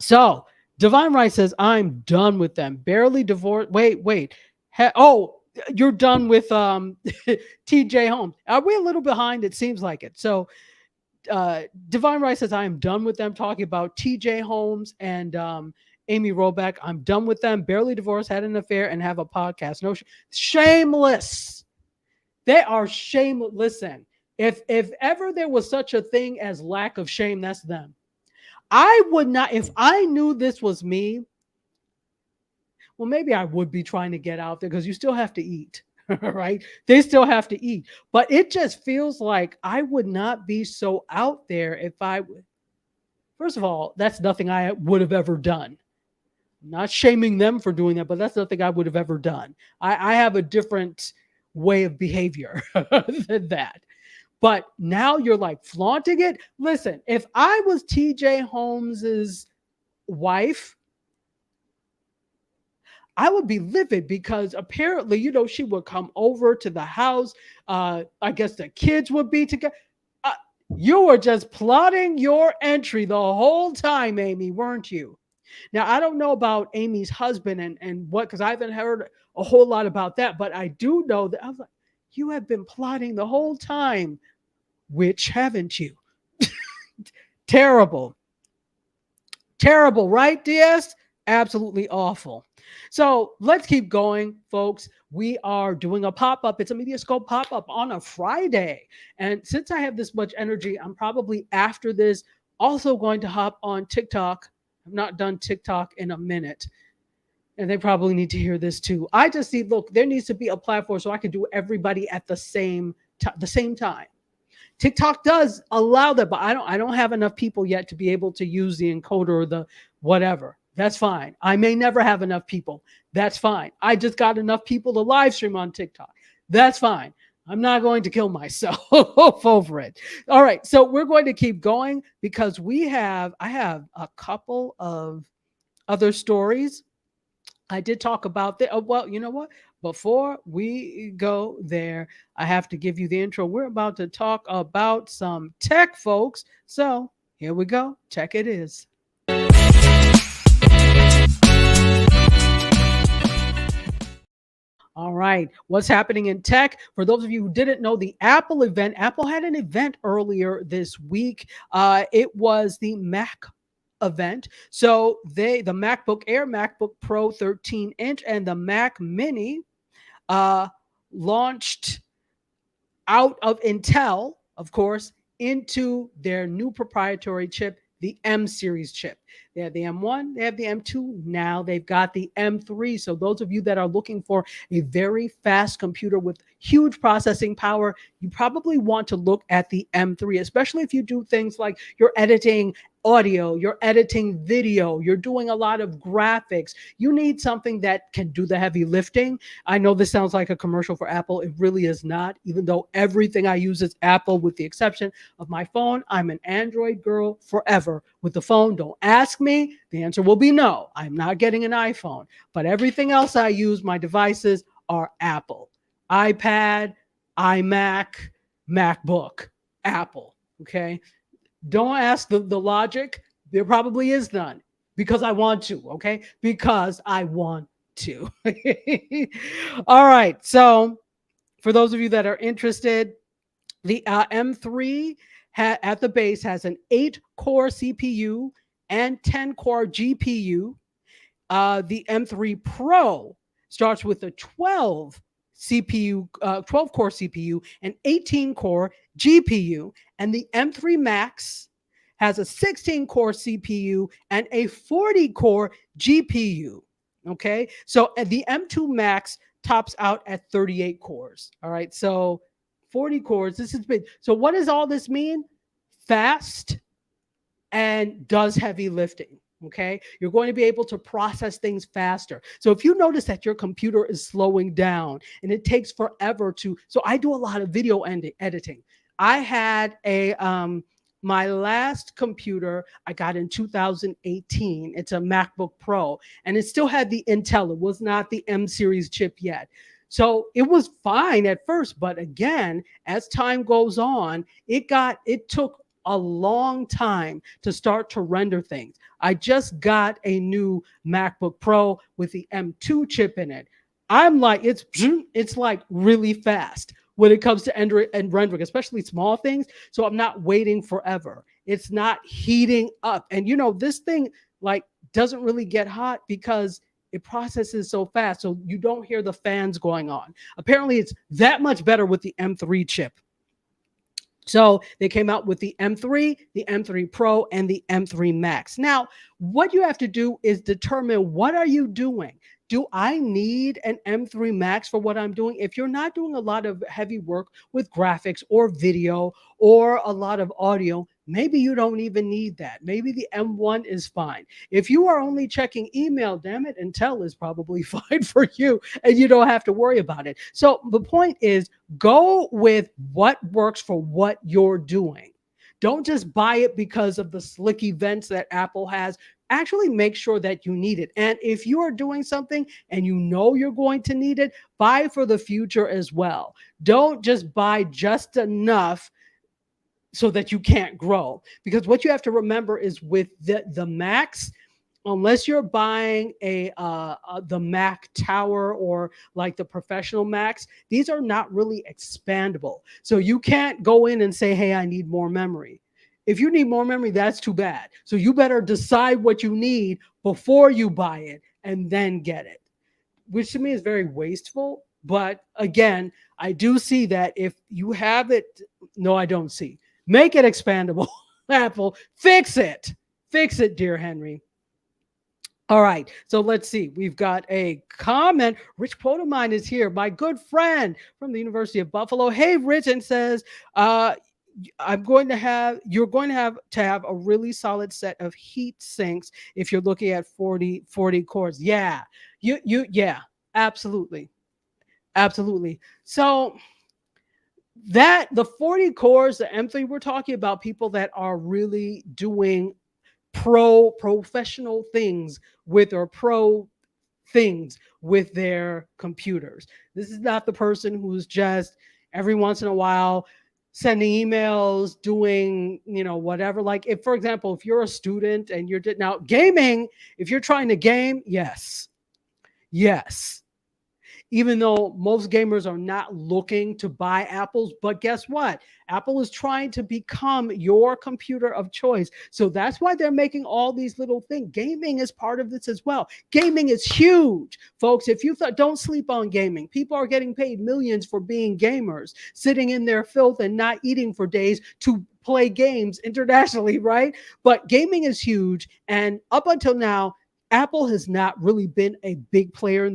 So Divine Right says, I'm done with them. Barely divorced. Wait. You're done with TJ Holmes. Are we a little behind? It seems like it. So Divine Right says, I am done with them, talking about TJ Holmes and Amy Roback. I'm done with them. Barely divorced, had an affair, and have a podcast. No, shameless. They are shameless. Listen, if ever there was such a thing as lack of shame, that's them. I would not, if I knew this was me, well, maybe I would be trying to get out there, because you still have to eat, right? They still have to eat. But it just feels like I would not be so out there if I would. First of all, that's nothing I would have ever done. I'm not shaming them for doing that, but that's nothing I would have ever done. I have a different way of behavior than that. But now you're like flaunting it. Listen, if I was TJ Holmes's wife, I would be livid, because apparently, she would come over to the house. I guess the kids would be together. You were just plotting your entry the whole time, Amy, weren't you? Now, I don't know about Amy's husband and what, because I haven't heard a whole lot about that, but I do know that I was like, you have been plotting the whole time, which haven't you? Terrible, right, DS? Absolutely awful. So let's keep going, folks. We are doing a pop-up. It's a MediaScope pop-up on a Friday. And since I have this much energy, I'm probably after this also going to hop on TikTok. I've not done TikTok in a minute, and they probably need to hear this too. I just see, look, there needs to be a platform so I can do everybody at the same time. TikTok does allow that, but I don't have enough people yet to be able to use the encoder or the whatever. That's fine. I may never have enough people. That's fine. I just got enough people to live stream on TikTok. That's fine. I'm not going to kill myself over it. All right. So we're going to keep going, because I have a couple of other stories. I did talk about that. Well, you know what? Before we go there, I have to give you the intro. We're about to talk about some tech, folks. So here we go. Tech it is. All right. What's happening in tech? For those of you who didn't know, the Apple had an event earlier this week. It was the Mac event. So the MacBook Air, MacBook Pro 13-inch, and the Mac Mini launched out of Intel, of course, into their new proprietary chip, the M series chip. They have the M1, they have the M2. Now they've got the M3. So those of you that are looking for a very fast computer with huge processing power, you probably want to look at the M3, especially if you do things like you're editing audio, you're editing video, you're doing a lot of graphics. You need something that can do the heavy lifting. I know this sounds like a commercial for Apple. It really is not, even though everything I use is Apple with the exception of my phone. I'm an Android girl forever with the phone. Don't ask me. The answer will be no. I'm not getting an iPhone. But everything else I use, my devices are Apple. iPad, iMac, MacBook, Apple. Okay. Don't ask the logic. There probably is none because I want to. Okay. Because I want to. All right. So for those of you that are interested, the M3 at the base has an 8-core CPU and 10-core GPU. The M3 Pro starts with a 12-core CPU and 18-core GPU, and the M3 Max has a 16-core CPU and a 40-core GPU. Okay, so the M2 Max tops out at 38 cores. All right, so 40 cores. This is big. So what does all this mean? Fast and does heavy lifting. Okay, you're going to be able to process things faster. So if you notice that your computer is slowing down and it takes forever to, so I do a lot of video editing. I had my last computer I got in 2018. It's a MacBook Pro, and it still had the Intel. It was not the M series chip yet. So it was fine at first, but again, as time goes on, it took a long time to start to render things. I just got a new MacBook Pro with the M2 chip in it. I'm like, it's like really fast when it comes to rendering, especially small things. So I'm not waiting forever. It's not heating up. And this thing like doesn't really get hot because it processes so fast. So you don't hear the fans going on. Apparently it's that much better with the M3 chip. So they came out with the M3, the M3 Pro, and the M3 Max. Now, what you have to do is determine, what are you doing? Do I need an M3 Max for what I'm doing? If you're not doing a lot of heavy work with graphics or video or a lot of audio, maybe you don't even need that. Maybe the M1 is fine. If you are only checking email, damn it, Intel is probably fine for you and you don't have to worry about it. So the point is, go with what works for what you're doing. Don't just buy it because of the slick events that Apple has. Actually make sure that you need it. And if you are doing something and you know you're going to need it, buy for the future as well. Don't just buy just enough so that you can't grow. Because what you have to remember is with the Max, unless you're buying the Mac Tower or like the professional Macs, these are not really expandable. So you can't go in and say, hey, I need more memory. If you need more memory, that's too bad. So you better decide what you need before you buy it and then get it, which to me is very wasteful. But again, I do see that if you have it, no, I don't see. Make it expandable. Apple, fix it. Fix it, dear Henry. All right, so let's see. We've got a comment. Rich Potamine is here, my good friend from the University of Buffalo. Hey, Rich, and says, you're going to have a really solid set of heat sinks if you're looking at 40 cores. Yeah, yeah, absolutely. So that the 40 cores, the M3, we're talking about people that are really doing professional things with, or pro things with their computers. This is not the person who's just every once in a while sending emails, doing, whatever. Like if, for example, if you're a student and you're now gaming, if you're trying to game, yes. even though most gamers are not looking to buy Apples. But guess what? Apple is trying to become your computer of choice. So that's why they're making all these little things. Gaming is part of this as well. Gaming is huge, folks. If you thought, don't sleep on gaming. People are getting paid millions for being gamers, sitting in their filth and not eating for days to play games internationally, right? But gaming is huge. And up until now, Apple has not really been a big player in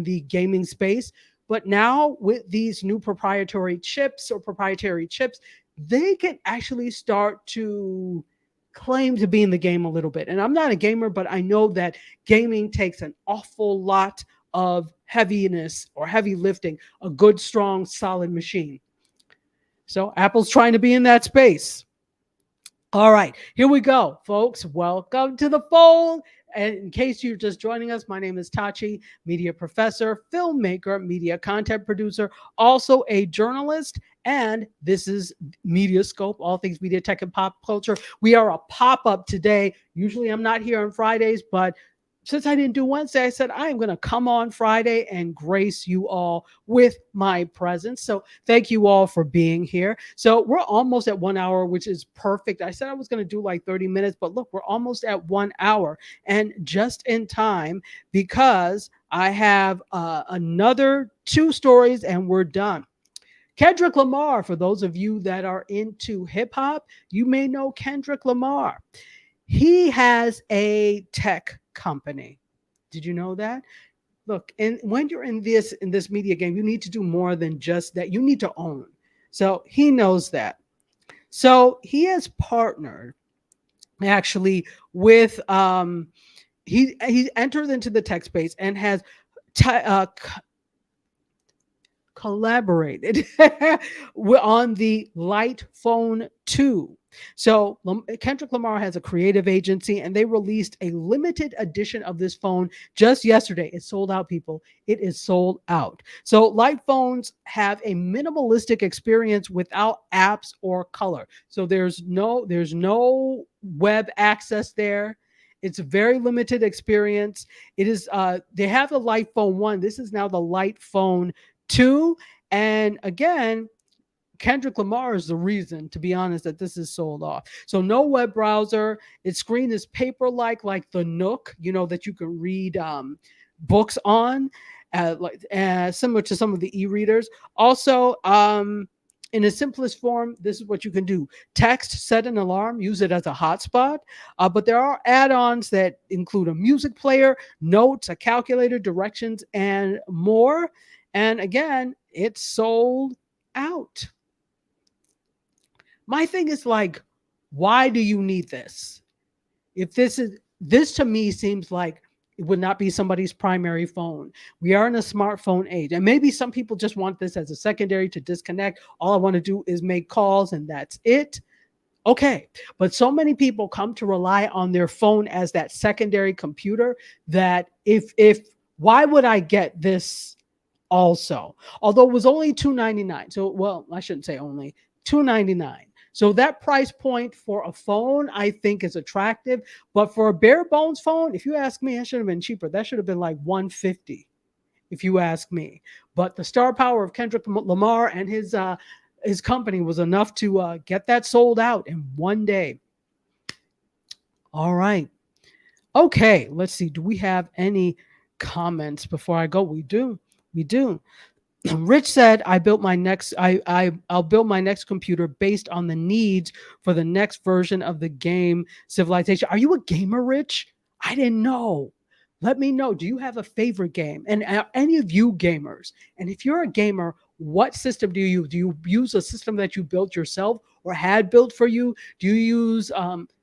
the gaming space, but now with these new proprietary chips, they can actually start to claim to be in the game a little bit. And I'm not a gamer, but I know that gaming takes an awful lot of heaviness or heavy lifting, a good, strong, solid machine. So Apple's trying to be in that space. All right, here we go, folks. Welcome to the fold. And in case you're just joining us, my name is Tachi, media professor, filmmaker, media content producer, also a journalist. And this is MediaScope, all things media, tech, and pop culture. We are a pop-up today. Usually I'm not here on Fridays, but since I didn't do Wednesday, I said I am going to come on Friday and grace you all with my presence. So thank you all for being here. So we're almost at 1 hour, which is perfect. I said I was going to do like 30 minutes, but look, we're almost at 1 hour and just in time because I have another 2 stories and we're done. Kendrick Lamar, for those of you that are into hip hop, you may know Kendrick Lamar. He has a tech company. Did you know that? Look, and when you're in this media game, you need to do more than just that. You need to own. So he knows that. So he has partnered actually with he entered into the tech space and has collaborated on the Light Phone 2. So Kendrick Lamar has a creative agency and they released a limited edition of this phone just yesterday. It's sold out, people. It is sold out. So Light phones have a minimalistic experience without apps or color. So there's no web access there. It's a very limited experience. It is they have the Light Phone 1. This is now the Light Phone 2. And again, Kendrick Lamar is the reason, to be honest, that this is sold off. So no web browser. Its screen is paper-like the Nook, that you can read books on, similar to some of the e-readers. Also, in its simplest form, this is what you can do. Text, set an alarm, use it as a hotspot. But there are add-ons that include a music player, notes, a calculator, directions, and more. And again, it's sold out. My thing is why do you need this? If this to me seems like it would not be somebody's primary phone. We are in a smartphone age. And maybe some people just want this as a secondary to disconnect. All I want to do is make calls and that's it. Okay. But so many people come to rely on their phone as that secondary computer that why would I get this also? Although it was only $299. So, well, I shouldn't say only $299. So that price point for a phone, I think, is attractive. But for a bare bones phone, if you ask me, it should have been cheaper. That should have been like $150, if you ask me. But the star power of Kendrick Lamar and his company was enough to get that sold out in one day. All right. Okay, let's see. Do we have any comments before I go? We do. Rich said, I'll build my next computer based on the needs for the next version of the game Civilization. Are you a gamer, Rich? I didn't know. Let me know. Do you have a favorite game? And any of you gamers? And if you're a gamer, what system do you use? Do you use a system that you built yourself or had built for you? Do you use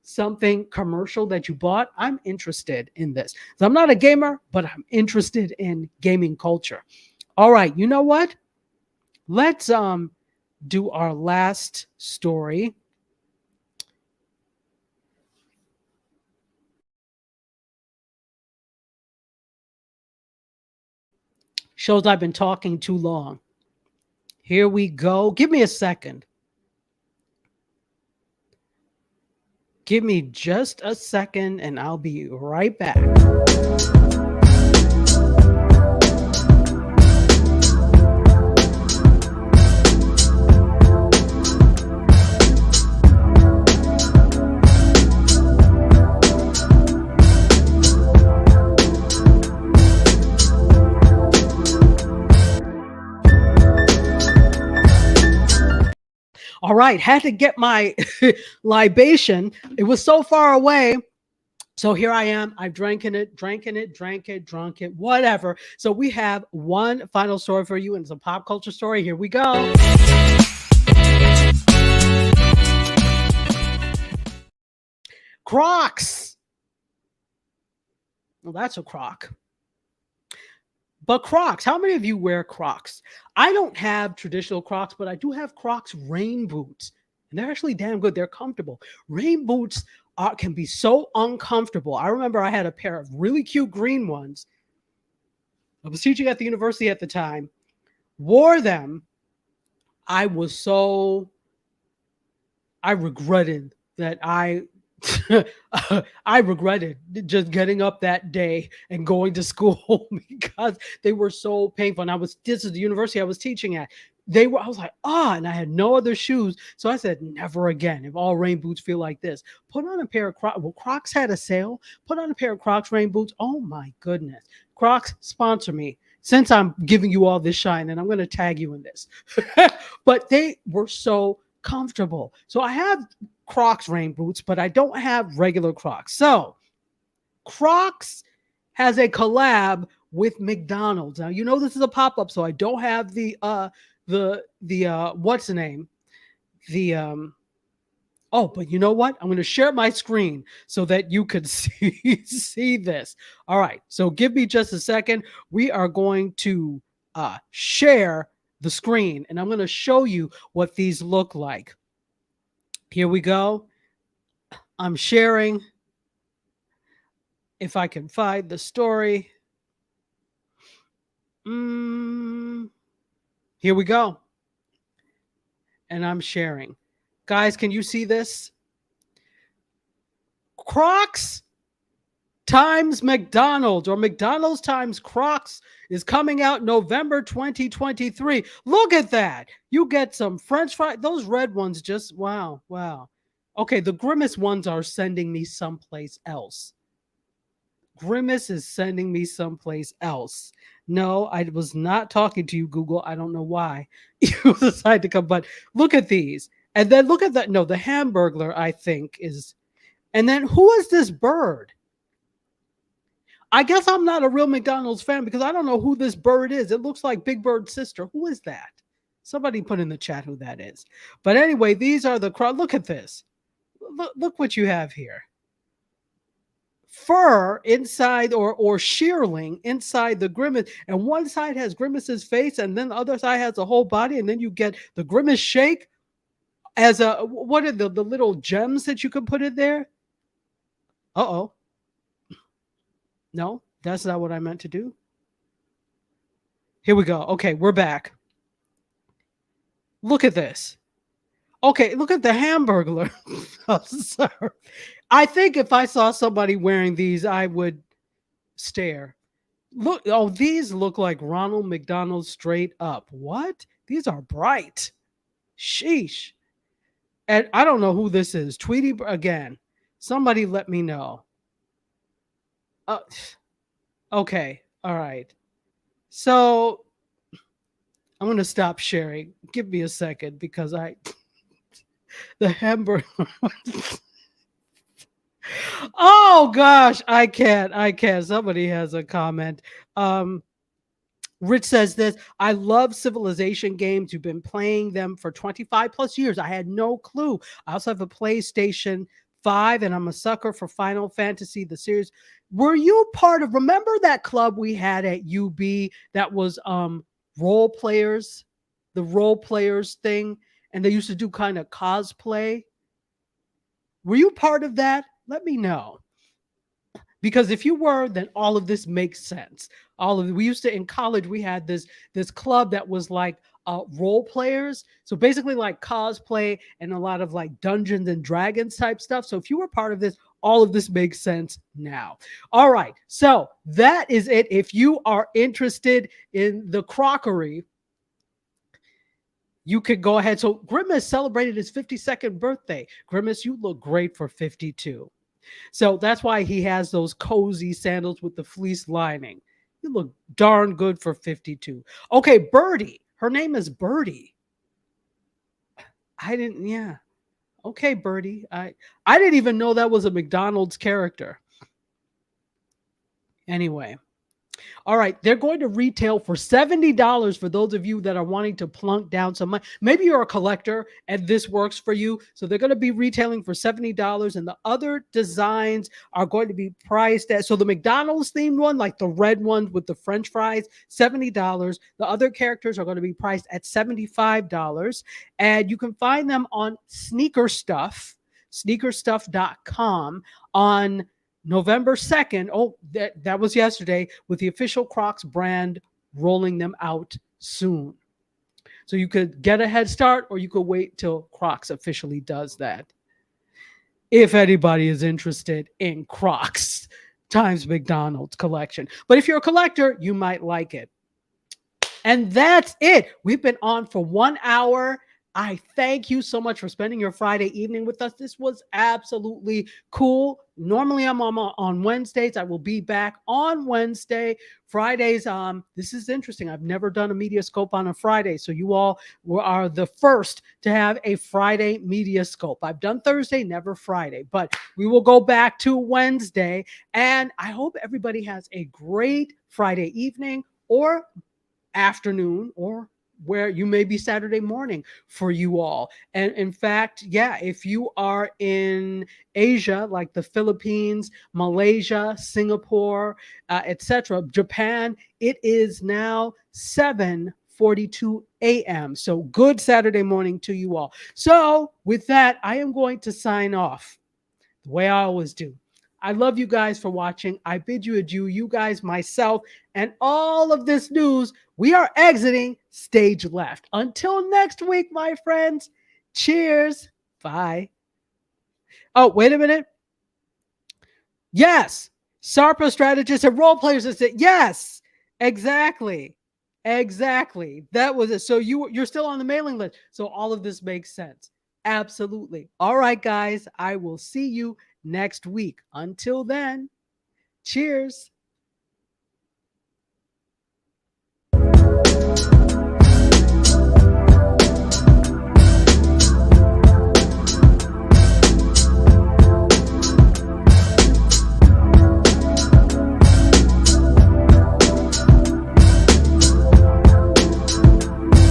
something commercial that you bought? I'm interested in this. So I'm not a gamer, but I'm interested in gaming culture. All right, you know what? Let's do our last story. Shows I've been talking too long. Here we go. Give me a second. Give me just a second and I'll be right back. right, had to get my libation. It was so far away. So here I am. I've drank it, drunk it, whatever. So we have one final story for you, and it's a pop culture story. Here we go. Crocs. Well, that's a croc. But Crocs, how many of you wear Crocs? I don't have traditional Crocs, but I do have Crocs rain boots. And they're actually damn good. They're comfortable. Rain boots can be so uncomfortable. I remember I had a pair of really cute green ones. I was teaching at the university at the time, wore them. I regretted that I regretted just getting up that day and going to school because they were so painful. And this is the university I was teaching at. I was like, and I had no other shoes. So I said, never again. If all rain boots feel like this, put on a pair of Crocs. Well, Crocs had a sale. Put on a pair of Crocs rain boots. Oh my goodness. Crocs, sponsor me. Since I'm giving you all this shine, and I'm going to tag you in this. But they were so comfortable. So I have Crocs rain boots, but I don't have regular Crocs. So Crocs has a collab with McDonald's. Now, you know this is a pop-up, so I don't have the what's the name? But you know what? I'm going to share my screen so that you could see this. All right. So give me just a second. We are going to share the screen, and I'm going to show you what these look like. Here we go. I'm sharing. If I can find the story. Here we go. And I'm sharing. Guys, can you see this? Crocs times McDonald's, or McDonald's times Crocs, is coming out November 2023. Look at that. You get some French fries. Those red ones just, wow. Okay, the Grimace ones are sending me someplace else. Grimace is sending me someplace else. No, I was not talking to you, Google. I don't know why you decided to come, but look at these. And then look at that. No, the Hamburglar, I think, is. And then who is this bird? I guess I'm not a real McDonald's fan because I don't know who this bird is. It looks like Big Bird's sister. Who is that? Somebody put in the chat who that is. But anyway, these are the Crocs. Look at this. Look what you have here. Fur inside, or shearling inside the Grimace, and one side has Grimace's face, and then the other side has a whole body, and then you get the Grimace shake as what are the little gems that you can put in there? No, that's not what I meant to do. Here we go. Okay, we're back. Look at this. Okay, look at the Hamburglar. Oh, sorry. I think if I saw somebody wearing these, I would stare. Look, these look like Ronald McDonald straight up. What? These are bright. Sheesh. And I don't know who this is. Tweety again. Somebody let me know. Okay. All right. So I'm going to stop sharing. Give me a second because the hamburger. Oh gosh, I can't. Somebody has a comment. Rich says this: I love Civilization games. You've been playing them for 25 plus years. I had no clue. I also have a PlayStation 5, and I'm a sucker for Final Fantasy, the series. Were you part of, remember that club we had at UB that was role players, the role players thing, and they used to do kind of cosplay? Were you part of that? Let me know. Because if you were, then all of this makes sense. We used to, in college, we had this club that was like role players. So basically like cosplay and a lot of like Dungeons and Dragons type stuff. So if you were part of this, all of this makes sense now. All right. So that is it. If you are interested in the crockery, you could go ahead. So Grimace celebrated his 52nd birthday. Grimace, you look great for 52. So that's why he has those cozy sandals with the fleece lining. You look darn good for 52. Okay, Birdie. Her name is Birdie. I didn't. Yeah. Okay, Birdie. I didn't even know that was a McDonald's character. Anyway. All right, they're going to retail for $70 for those of you that are wanting to plunk down some money. Maybe you're a collector and this works for you. So they're going to be retailing for $70, and the other designs are going to be priced at, so the McDonald's themed one, like the red one with the French fries, $70. The other characters are going to be priced at $75. And you can find them on sneakerstuff.com on November 2nd. Oh, that was yesterday, with the official Crocs brand rolling them out soon. So you could get a head start, or you could wait till Crocs officially does that. If anybody is interested in Crocs times McDonald's collection. But if you're a collector, you might like it. And that's it. We've been on for 1 hour. I thank you so much for spending your Friday evening with us. This was absolutely cool. Normally I'm on Wednesdays. I will be back on Wednesday. Fridays, this is interesting. I've never done a MediaScope on a Friday. So you all are the first to have a Friday MediaScope. I've done Thursday, never Friday, but we will go back to Wednesday. And I hope everybody has a great Friday evening or afternoon, or where you may be Saturday morning for you all. And in fact, yeah, if you are in Asia, like the Philippines, Malaysia, Singapore, etc., Japan, it is now 7:42 a.m. So good Saturday morning to you all. So with that, I am going to sign off the way I always do. I love you guys for watching. I bid you adieu. You guys, myself, and all of this news, we are exiting stage left. Until next week, my friends. Cheers. Bye. Oh, wait a minute. Yes. SARPA strategists and role players. Yes, exactly. Exactly. That was it. So you're still on the mailing list. So all of this makes sense. Absolutely. All right, guys. I will see you next week. Until then, cheers.